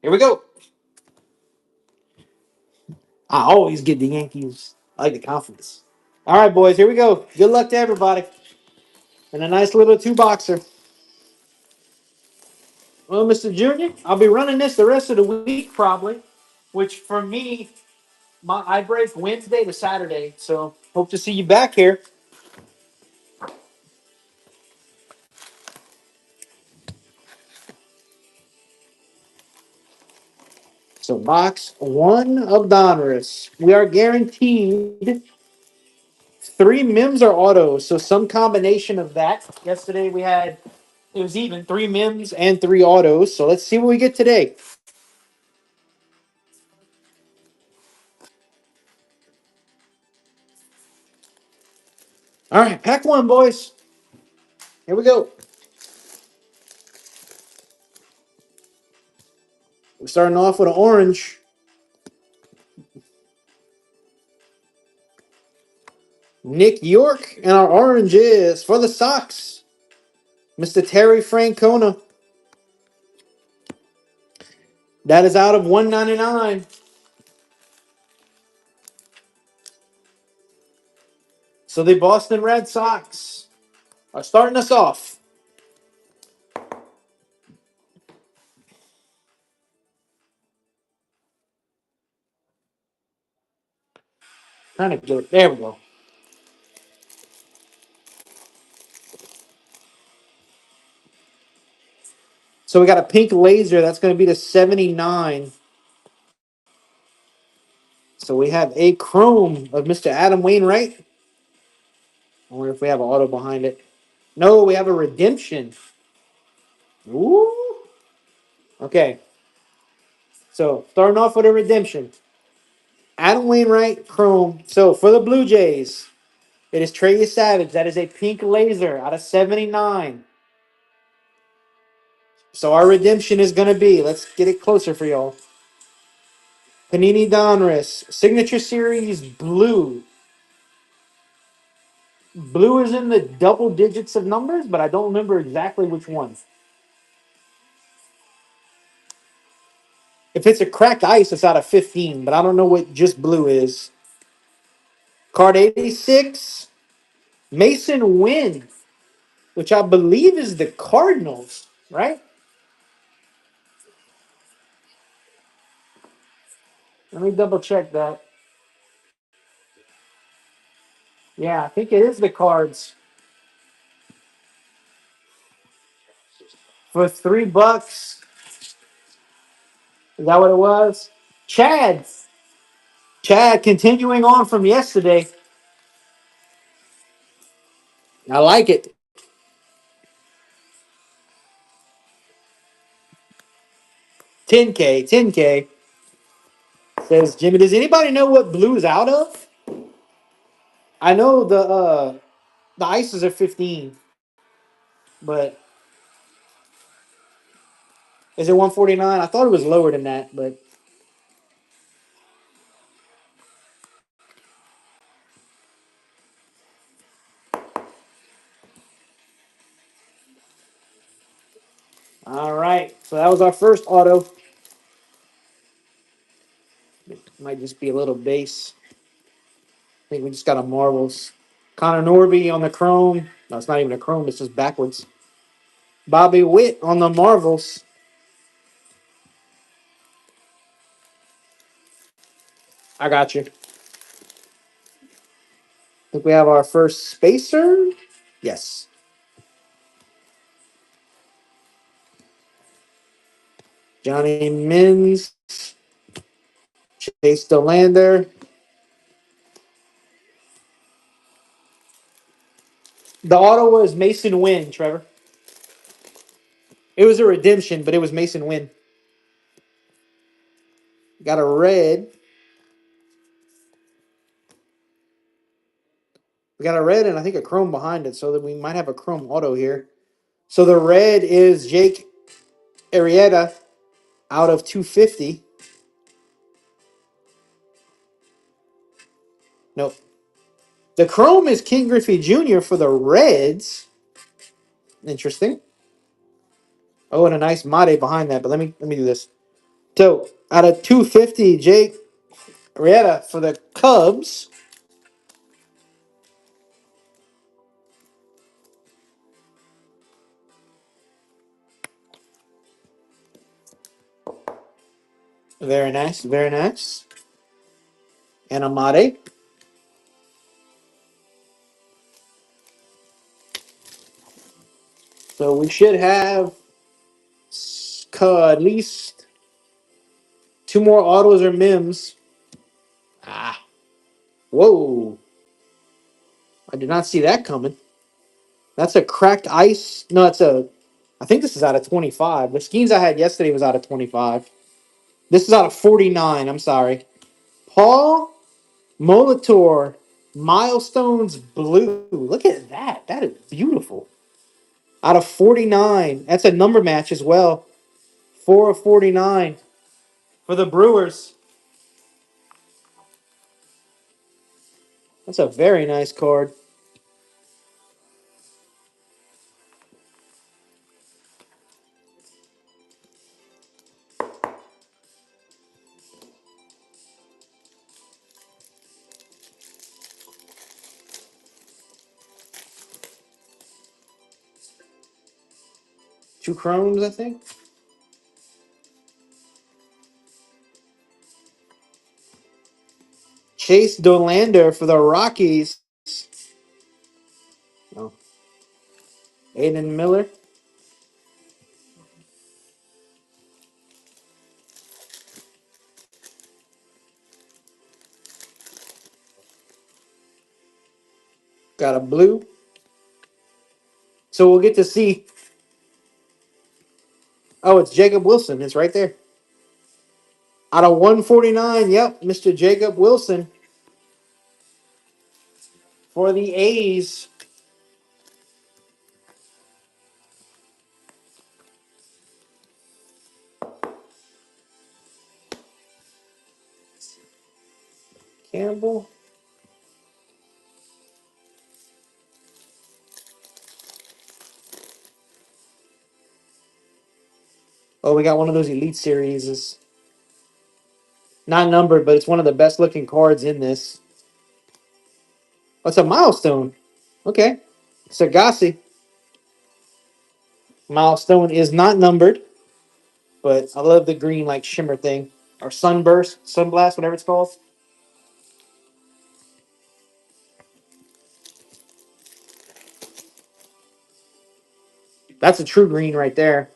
Speaker 2: here we go. I always get the Yankees. I like the confidence. All right, boys, here we go. Good luck to everybody. And a nice little two boxer. Well, Mr. Junior, I'll be running this the rest of the week probably, which for me, I break Wednesday to Saturday. So hope to see you back here. So box one of Donruss. We are guaranteed three Mims or autos. So some combination of that. Yesterday we had It was even 3 Mims and 3 autos. So let's see what we get today. All right, pack one, boys. Here we go. We're starting off with an orange. Nick York, and our orange is for the Sox, Mr. Terry Francona. That is out of 199. So the Boston Red Sox are starting us off. Trying to get it. There we go. So we got a pink laser. That's going to be the 79. So we have a chrome of Mr. Adam Wainwright. I wonder if we have an auto behind it. No, we have a redemption. Ooh. Okay. So starting off with a redemption. Adam Wainwright, chrome. So for the Blue Jays, it is Trey Savage. That is a pink laser out of 79. So our redemption is going to be, let's get it closer for y'all. Panini Donruss, Signature Series Blue. Blue is in the double digits of numbers, but I don't remember exactly which ones. If it's a cracked ice, it's out of 15, but I don't know what just blue is. Card 86, Mason Wynn, which I believe is the Cardinals, right? Let me double check that. Yeah, I think it is the Cards. For $3. Is that what it was? Chad. Chad, continuing on from yesterday. I like it. 10K, 10K. Says Jimmy, does anybody know what blue is out of? I know the ices are 15, but is it 149? I thought it was lower than that, but all right. So that was our first auto. Might just be a little base. I think we just got a marbles. Connor Norby on the chrome. No, it's not even a chrome. It's just backwards. Bobby Witt on the marvels. I got you. Think we have our first spacer. Yes. Johnny Mins. Chase Delander. The auto was Mason Wynn, Trevor. It was a redemption, but it was Mason Wynn. Got a red. We got a red and I think a chrome behind it, so that we might have a chrome auto here. So the red is Jake Arrieta out of 250. Nope. The chrome is King Griffey Jr. for the Reds. Interesting. Oh, and a nice Mate behind that. But let me do this. So out of 250, Jake Arrieta for the Cubs. Very nice, very nice. And a Mate. So we should have at least two more autos or Mims. Ah, whoa. I did not see that coming. That's a cracked ice. No, it's a I think this is out of 25. The schemes I had yesterday was out of 25. This is out of 49. I'm sorry. Paul Molitor Milestones Blue. Look at that. That is beautiful. Out of 49. That's a number match as well. 4 of 49 for the Brewers. That's a very nice card. Two chromes, I think. Chase Dolander for the Rockies. Oh. Aiden Miller. Got a blue. So we'll get to see. Oh, it's Jacob Wilson. It's right there. Out of 149, yep, Mr. Jacob Wilson for the A's. Campbell. Oh, we got one of those Elite Series. It's not numbered, but it's one of the best looking cards in this. What's a milestone? Okay. Sagasi. Milestone is not numbered, but I love the green like shimmer thing. Or sunburst, sunblast, whatever it's called. That's a true green right there.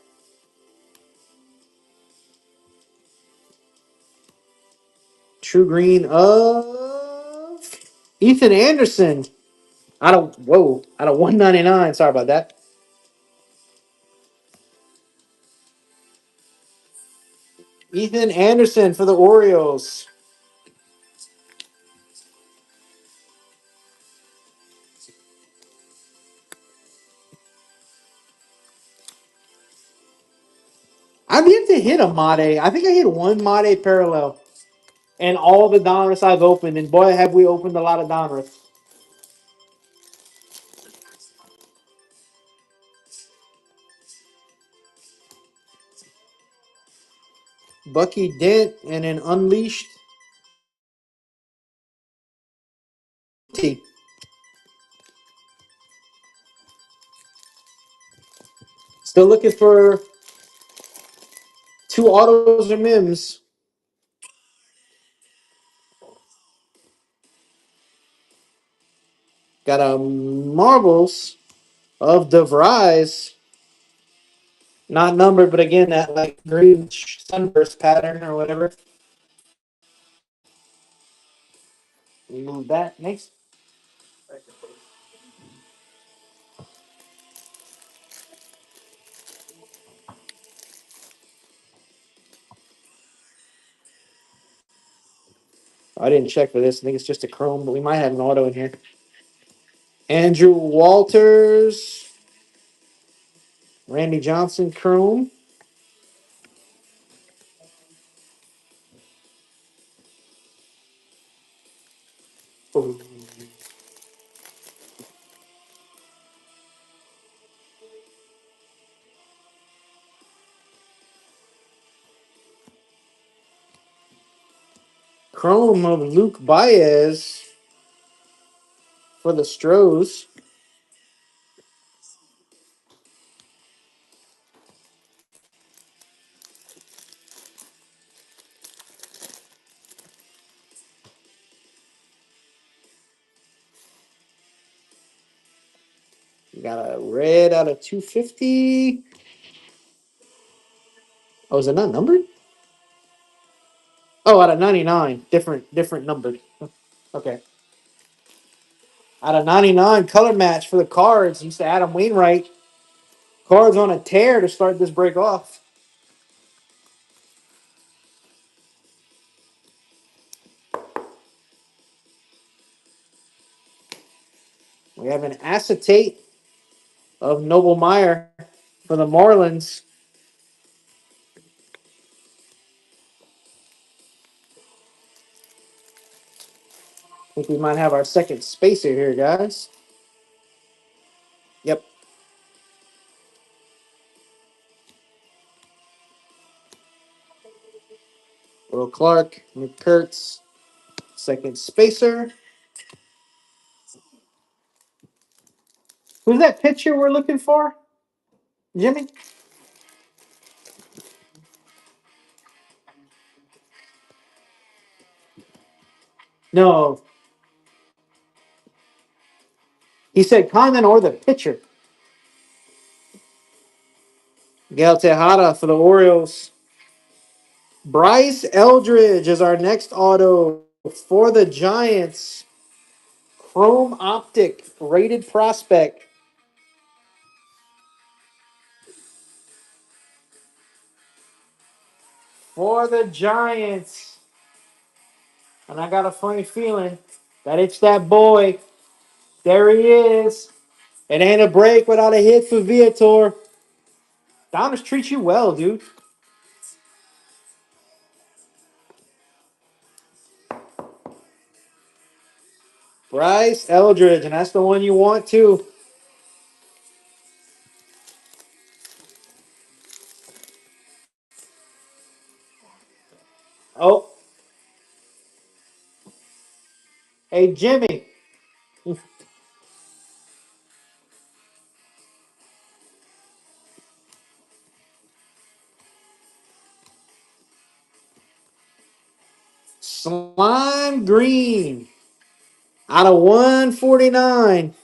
Speaker 2: True green of Ethan Anderson. Out of 199. Sorry about that. Ethan Anderson for the Orioles. I've yet to hit a Made. I think I hit one Made parallel. And all the Donruss I've opened, and boy, have we opened a lot of Donruss. Bucky Dent and an Unleashed T. Still looking for two autos or Mims. Got a Marbles of DeVries. Not numbered, but again, that like green sunburst pattern or whatever. Move that. Next. I didn't check for this. I think it's just a chrome, but we might have an auto in here. Andrew Walters. Randy Johnson chrome. Ooh. Chrome of Luke Baez for the Stros. We got a red out of 250. Oh, is it not numbered? Oh, out of 99. Different numbered. Okay. Out of 99, color match for the Cards. Used to Adam Wainwright. Cards on a tear to start this break off. We have an acetate of Noble Meyer for the Marlins. I think we might have our second spacer here, guys. Yep. Will Clark, McCurts, second spacer. Who's that pitcher we're looking for? Jimmy? No. He said Condon or the pitcher. Miguel Tejada for the Orioles. Bryce Eldridge is our next auto for the Giants. Chrome Optic rated prospect for the Giants. And I got a funny feeling that it's that boy. There he is. It ain't a break without a hit for Viator. Donruss treats you well, dude. Bryce Eldridge, and that's the one you want too. Oh, hey, Jimmy. Slime Green out of 149.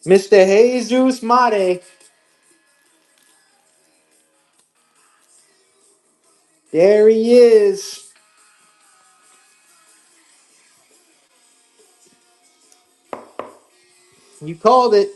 Speaker 2: Mr. Jesus Mate. There he is. You called it.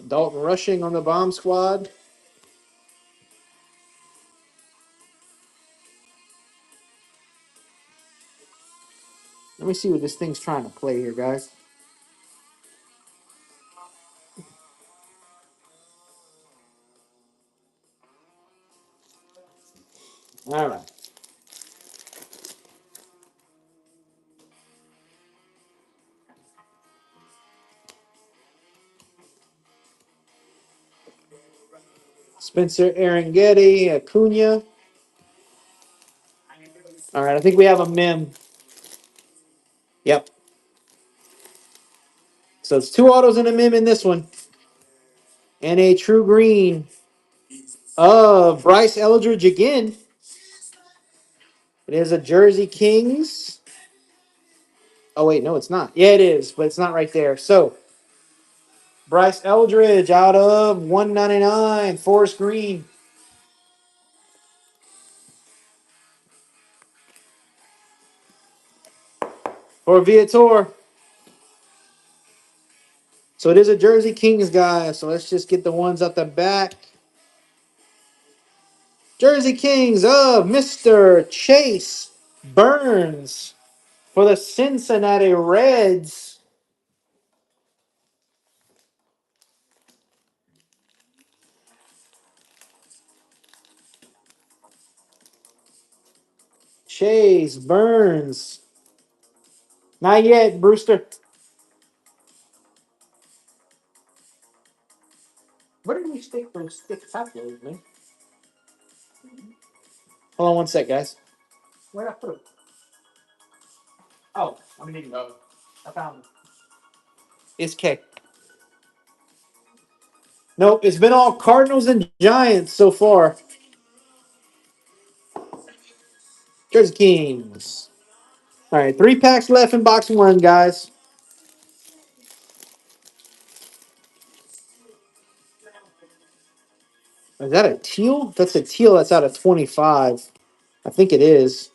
Speaker 2: Dalton Rushing on the bomb squad. Let me see what this thing's trying to play here, guys. All right. Spencer Getty, Acuna. All right, I think we have a mem. Yep. So it's two autos and a mem in this one. And a true green of Bryce Eldridge again. It is a Jersey Kings. Oh, wait, no, it's not. Yeah, it is, but it's not right there. So Bryce Eldridge out of 199, Forest Green. For Viator. So it is a Jersey Kings, guys. So let's just get the ones at the back. Jersey Kings of Mr. Chase Burns for the Cincinnati Reds. Chase Burns. Not yet, Brewster. Where did we stick those sticks up there, man? Hold on one sec, guys. Where did I put them? Oh, I'm gonna need to go. I found them. It's K. Nope, it's been all Cardinals and Giants so far. Jersey Kings. All right, 3 packs left in box one, guys. Is that a teal? If that's a teal, that's out of 25. I think it is.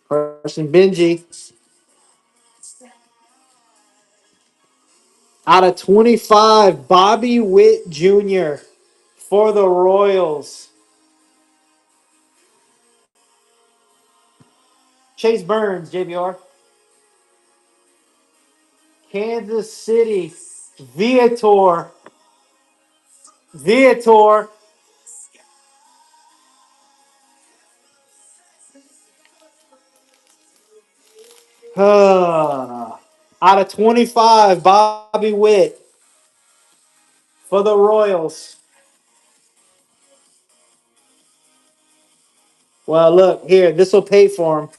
Speaker 2: Carson Benji. Out of 25, Bobby Witt Jr. for the Royals. Chase Burns, JBR. Kansas City. Viator. Viator. Out of 25, Bobby Witt for the Royals. Well, look, here, this will pay for him.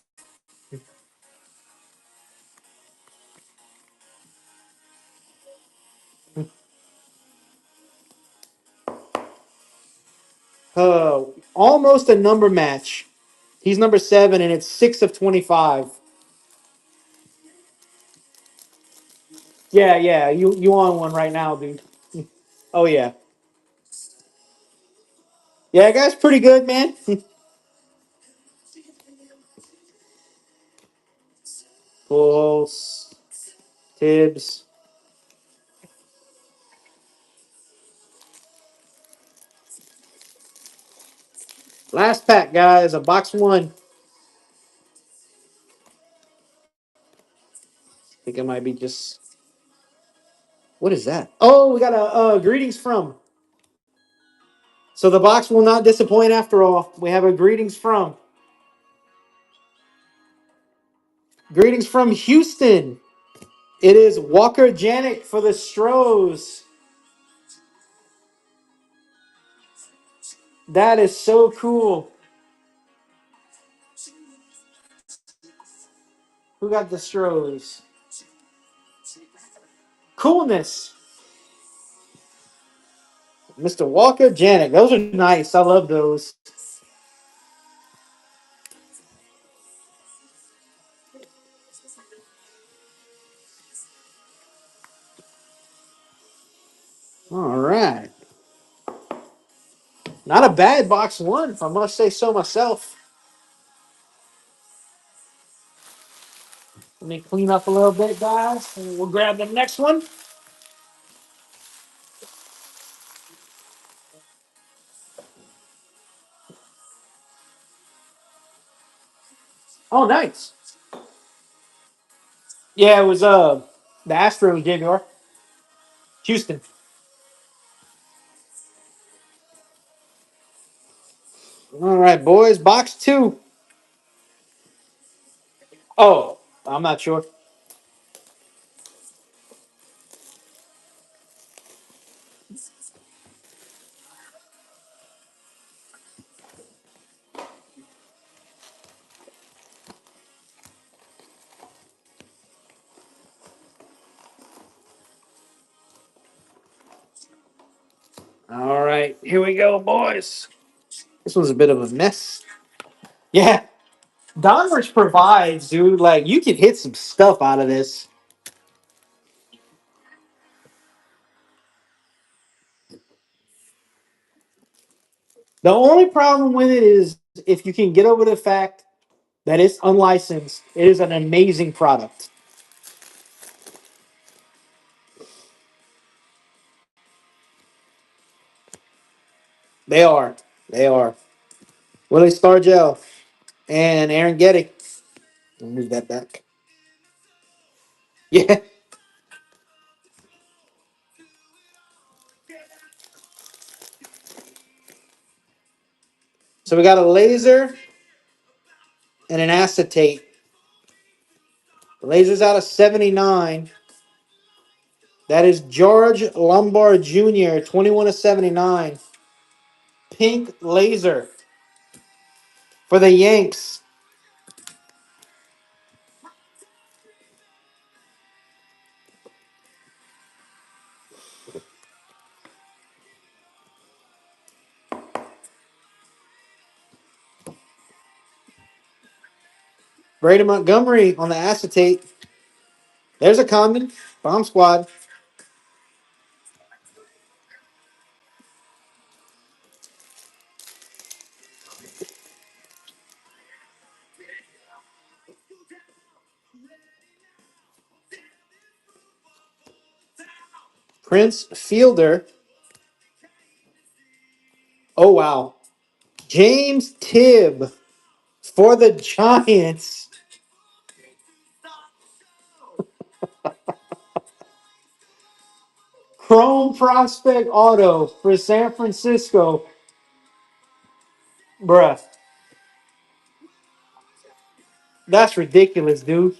Speaker 2: Almost a number match. He's number 7, and it's 6 of 25. Yeah, yeah, you on one right now, dude. Oh, yeah. Yeah, guy's pretty good, man. Bulls, Tibbs. Last pack, guys, a box 1. I think it might be just. What is that? Oh, we got a greetings from. So the box will not disappoint after all. We have a greetings from. Greetings from Houston. It is Walker Janik for the Stros. That is so cool. Who got the Stros? Coolness. Mr. Walker Janik. Those are nice. I love those. All right. Not a bad box 1, if I must say so myself. Let me clean up a little bit, guys, and we'll grab the next one. Oh, nice. Yeah, it was the Astros, JVR. Houston. All right, boys. Box 2. Oh, I'm not sure. All right, here we go, boys. This was a bit of a mess. Yeah, Donruss provides, dude. Like, you can hit some stuff out of this. The only problem with it is if you can get over the fact that it's unlicensed, it is an amazing product. They are. They are. Willie Stargell and Aaron Getty. I'll move that back. Yeah. So we got a laser and an acetate. The laser's out of 79. That is George Lombard Jr., 21 of 79. Pink laser for the Yanks. Brady Montgomery on the acetate. There's a Condon. Bomb Squad. Prince Fielder. Oh, wow. James Tibb for the Giants. Chrome Prospect Auto for San Francisco. Bruh, that's ridiculous, dude.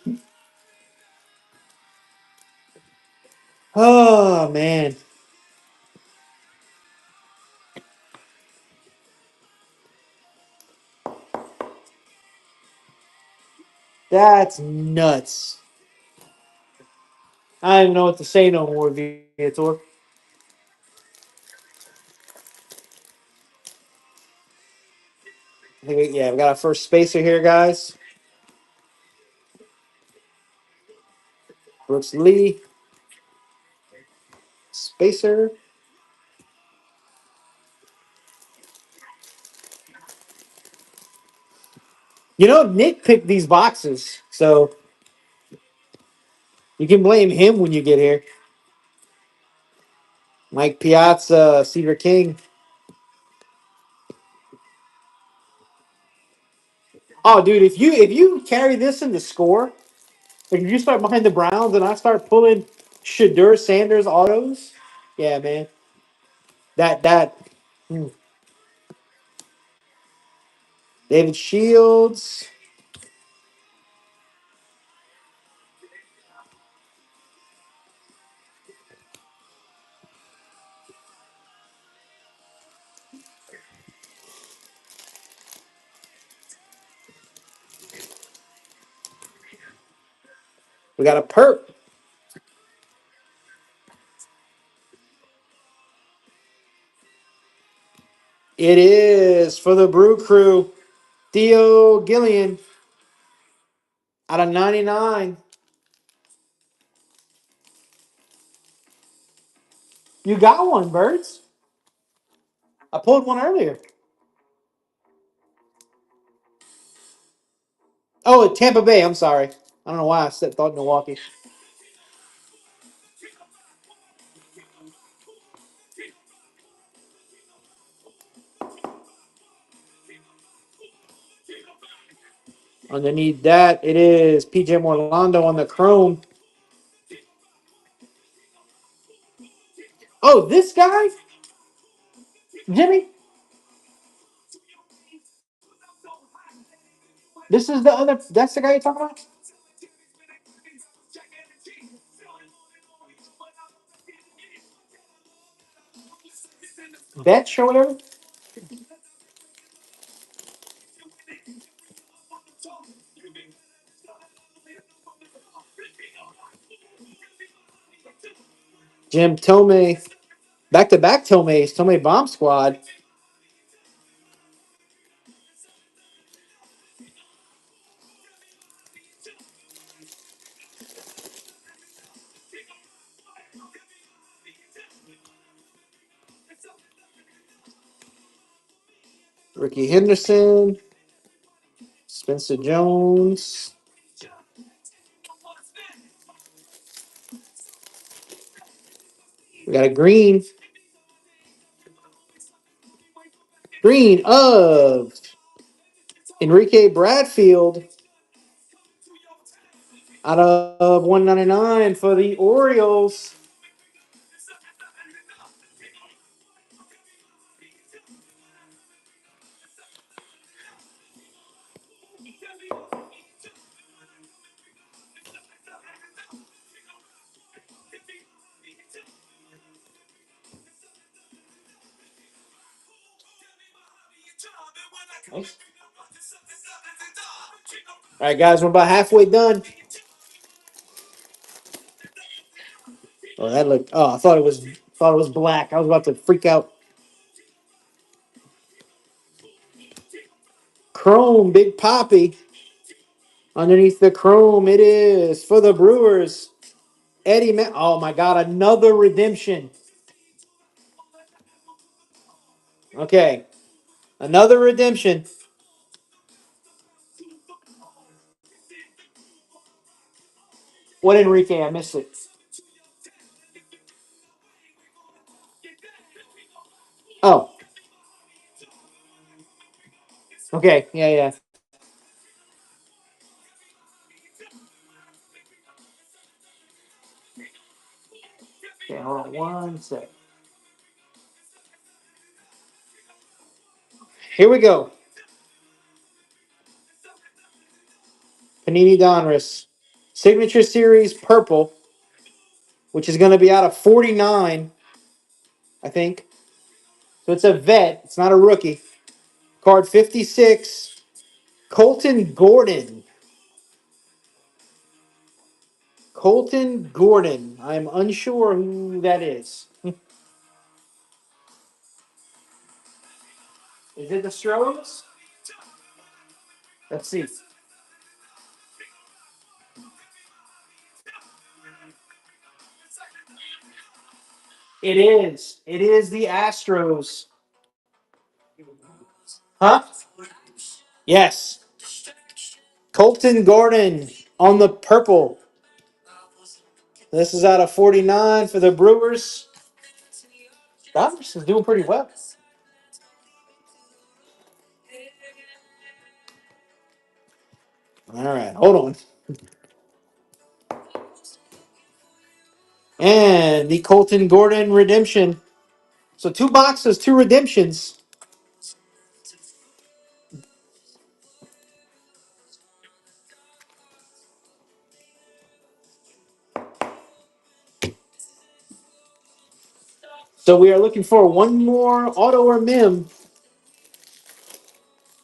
Speaker 2: Oh, man. That's nuts. I don't even know what to say no more, Viator. Yeah, we got our first spacer here, guys. Brooks Lee, spacer. You know, Nick picked these boxes, so you can blame him when you get here. Mike Piazza, Cedar King. Oh, dude, if you carry this in the score, like if you start behind the Browns and I start pulling Shadur Sanders autos, yeah, man, that hmm. David Shields. We got a perp. It is for the Brew Crew. Theo Gillian out of 99. You got one, Birds. I pulled one earlier. Oh, Tampa Bay. I'm sorry. I don't know why I said thought Milwaukee. Underneath that, it is PJ Morlando on the chrome. Oh, this guy, Jimmy. This is the other. That's the guy you're talking about. Betch or whatever. Jim Tomei. Back to back Tomeis. Tomei Bomb Squad. Ricky Henderson. Spencer Jones. We got a green. Green of Enrique Bradfield out of 199 for the Orioles. Nice. All right, guys, we're about halfway done. Oh, that looked. Oh, I thought it was black. I was about to freak out. Chrome, Big Poppy. Underneath the chrome, it is for the Brewers. Eddie Man. Oh my God, another redemption. Okay, another redemption. What Enrique? I missed it. Okay, yeah, yeah. Okay, hold on one sec. Here we go. Panini Donruss. Signature Series Purple, which is going to be out of 49, I think. So it's a vet. It's not a rookie. Card 56. Colton Gordon. Colton Gordon. I'm unsure who that is. Is it the Stros? Let's see. It is. It is the Astros. Huh? Yes. Colton Gordon on the purple. This is out of 49 for the Brewers. Donruss is doing pretty well. All right, hold on. And the Colton Gordon redemption. So 2 boxes, 2 redemptions. So we are looking for one more auto or mem,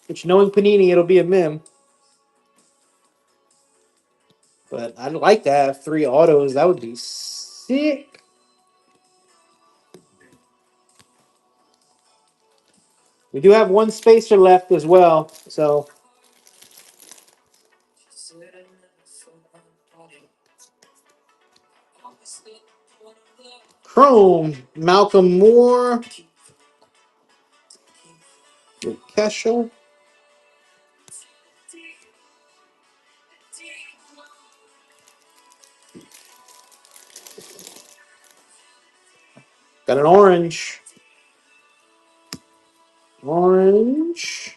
Speaker 2: which knowing Panini, it'll be a mem. But I'd like to have 3 autos. That would be sick. We do have 1 spacer left as well. So Chrome, Malcolm Moore, Kesha. Got an orange. Orange.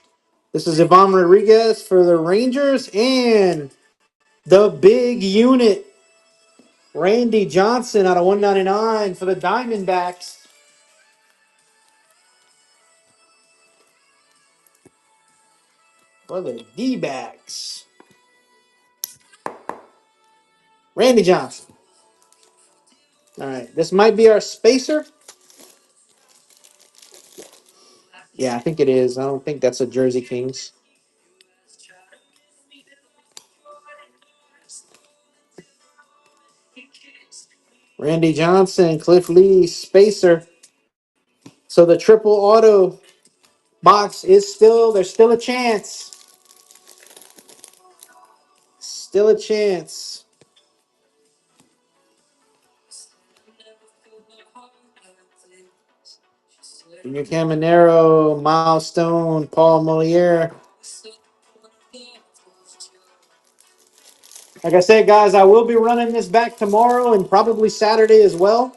Speaker 2: This is Ivan Rodriguez for the Rangers and the big unit. Randy Johnson out of 199 for the Diamondbacks. For the D-backs. Randy Johnson. All right. This might be our spacer. Yeah, I think it is. I don't think that's a Jersey Kings. Randy Johnson, Cliff Lee, spacer. So the triple auto box is still, there's still a chance. Still a chance. Junior Caminero, Milestone, Paul Moliere. Like I said, guys, I will be running this back tomorrow and probably Saturday as well.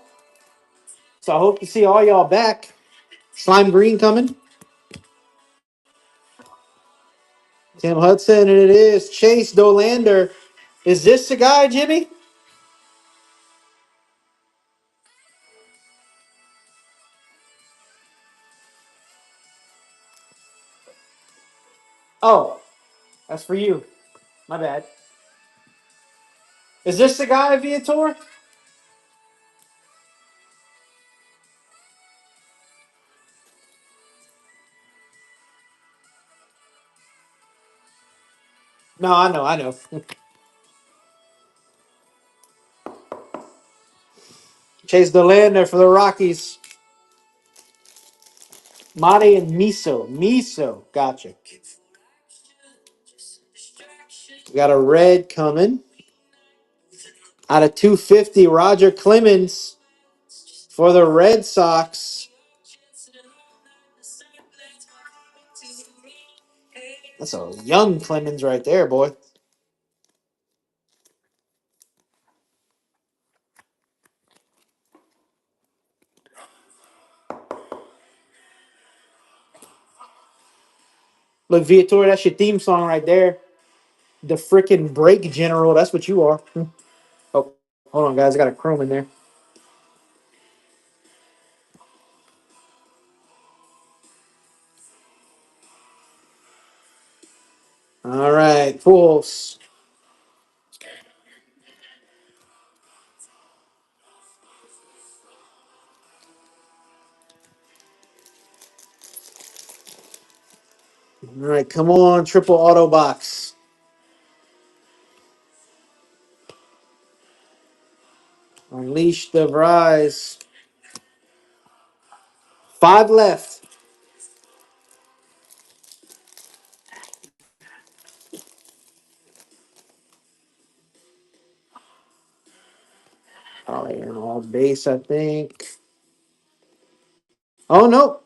Speaker 2: So I hope to see all y'all back. Slime Green coming. Tim Hudson, and it is Chase Dolander. Is this the guy, Jimmy? Oh, that's for you. My bad. Is this the guy, Viator? No, I know, I know. Chase Dolander for the Rockies. Mate and Miso. Miso. Gotcha. We got a red coming. Out of 250, Roger Clemens for the Red Sox. That's a young Clemens right there, boy. Look, Viator, that's your theme song right there. The freaking break general. That's what you are. Oh, hold on, guys. I got a chrome in there. All right, Pulse. All right, come on, triple auto box. Unleash the rise. 5 left. Probably an all base, I think. Oh no,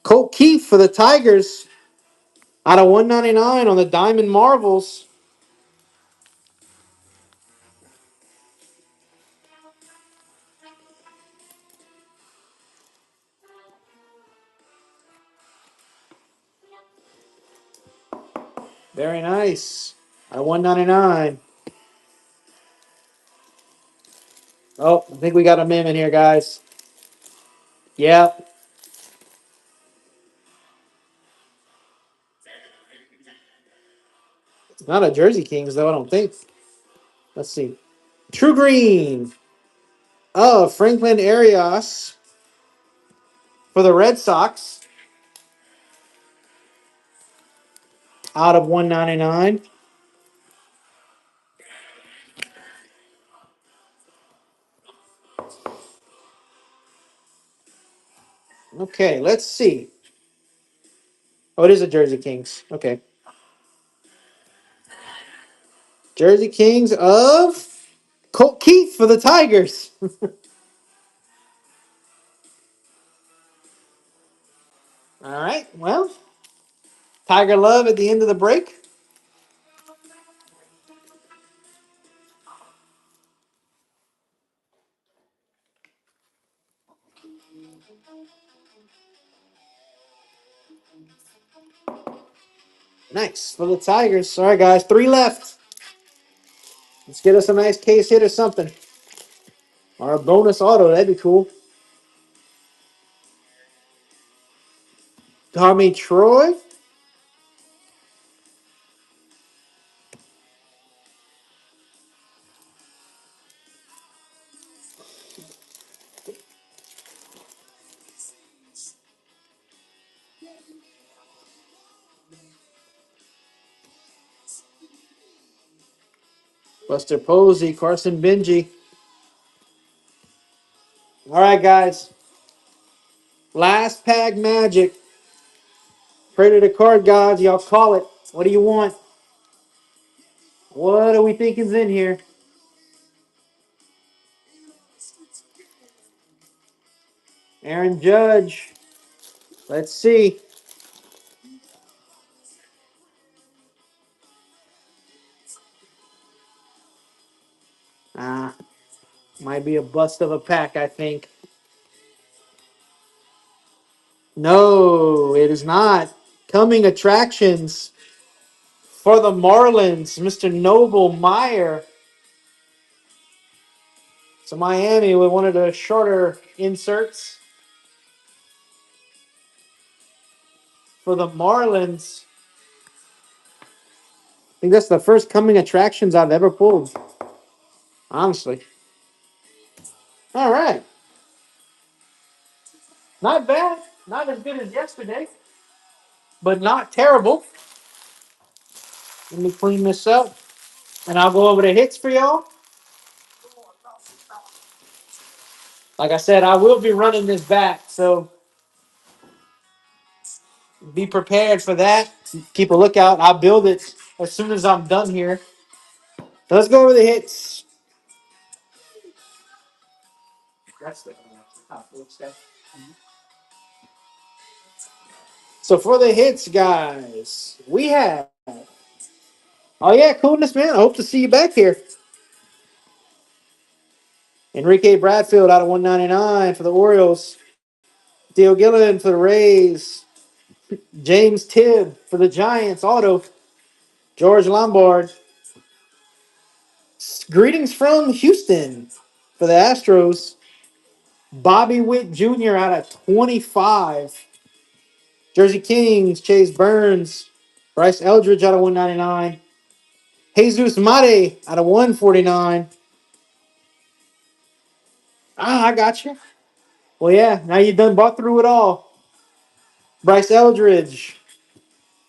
Speaker 2: Colt Keith for the Tigers out of 199 on the Diamond Marvels. Very nice. Out of 199. Oh, I think we got a meme in here, guys. Yep. Not a Jersey Kings, though, I don't think. Let's see. True Green. Oh, Franklin Arias for the Red Sox out of 199. Okay, let's see. Oh, it is a Jersey Kings. Okay. Jersey Kings of Colt Keith for the Tigers. All right. Well, Tiger Love at the end of the break. Nice for the Tigers. All right, guys. 3 left. Let's get us a nice case hit or something. Or a bonus auto. That'd be cool. Tommy Troy. Buster Posey. Carson Benji. All right, guys. Last pack magic. Pray to the card gods. Y'all call it. What do you want? What do we think is in here? Aaron Judge. Let's see. Ah, might be a bust of a pack, I think. No, it is not. Coming attractions for the Marlins, Mr. Noble Meyer. So Miami with one of the shorter inserts for the Marlins. I think that's the first coming attractions I've ever pulled. Honestly. All right. Not bad. Not as good as yesterday, but not terrible. Let me clean this up, and I'll go over the hits for y'all. Like I said, I will be running this back, so be prepared for that. Keep a lookout. I'll build it as soon as I'm done here. So let's go over the hits. So for the hits, guys, we have. Oh yeah, coolness, man. I hope to see you back here. Enrique Bradfield out of 199 for the Orioles. Theo Gilliland for the Rays. James Tibb for the Giants, auto. George Lombard. Greetings from Houston for the Astros. Bobby Witt Jr. out of 25. Jersey Kings, Chase Burns. Bryce Eldridge out of 199. Jesus Mate out of 149. I got you. Well, yeah, now you've done bought through it all. Bryce Eldridge.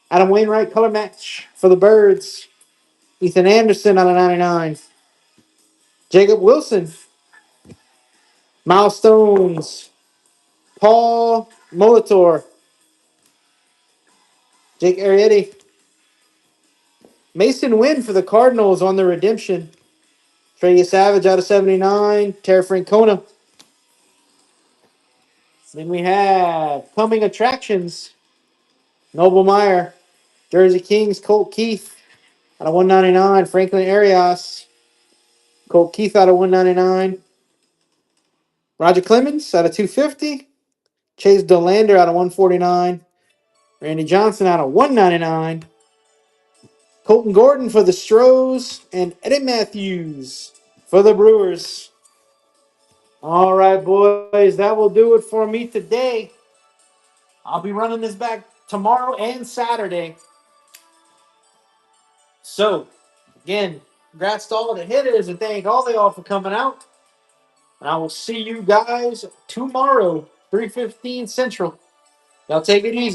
Speaker 2: Adam Wainwright color match for the Birds. Ethan Anderson out of 99. Jacob Wilson. Milestones. Paul Molitor. Jake Arrieta. Mason Wynn for the Cardinals on the redemption. Trey Savage out of 79. Terry Francona. Then we have coming attractions. Noble Meyer. Jersey Kings, Colt Keith out of 199. Franklin Arias. Colt Keith out of 199. Roger Clemens out of 250. Chase Dolander out of 149. Randy Johnson out of 199. Colton Gordon for the Stros. And Eddie Matthews for the Brewers. All right, boys. That will do it for me today. I'll be running this back tomorrow and Saturday. So, again, congrats to all the hitters and thank all they all for coming out. And I will see you guys tomorrow, 3:15 Central. Y'all take it easy.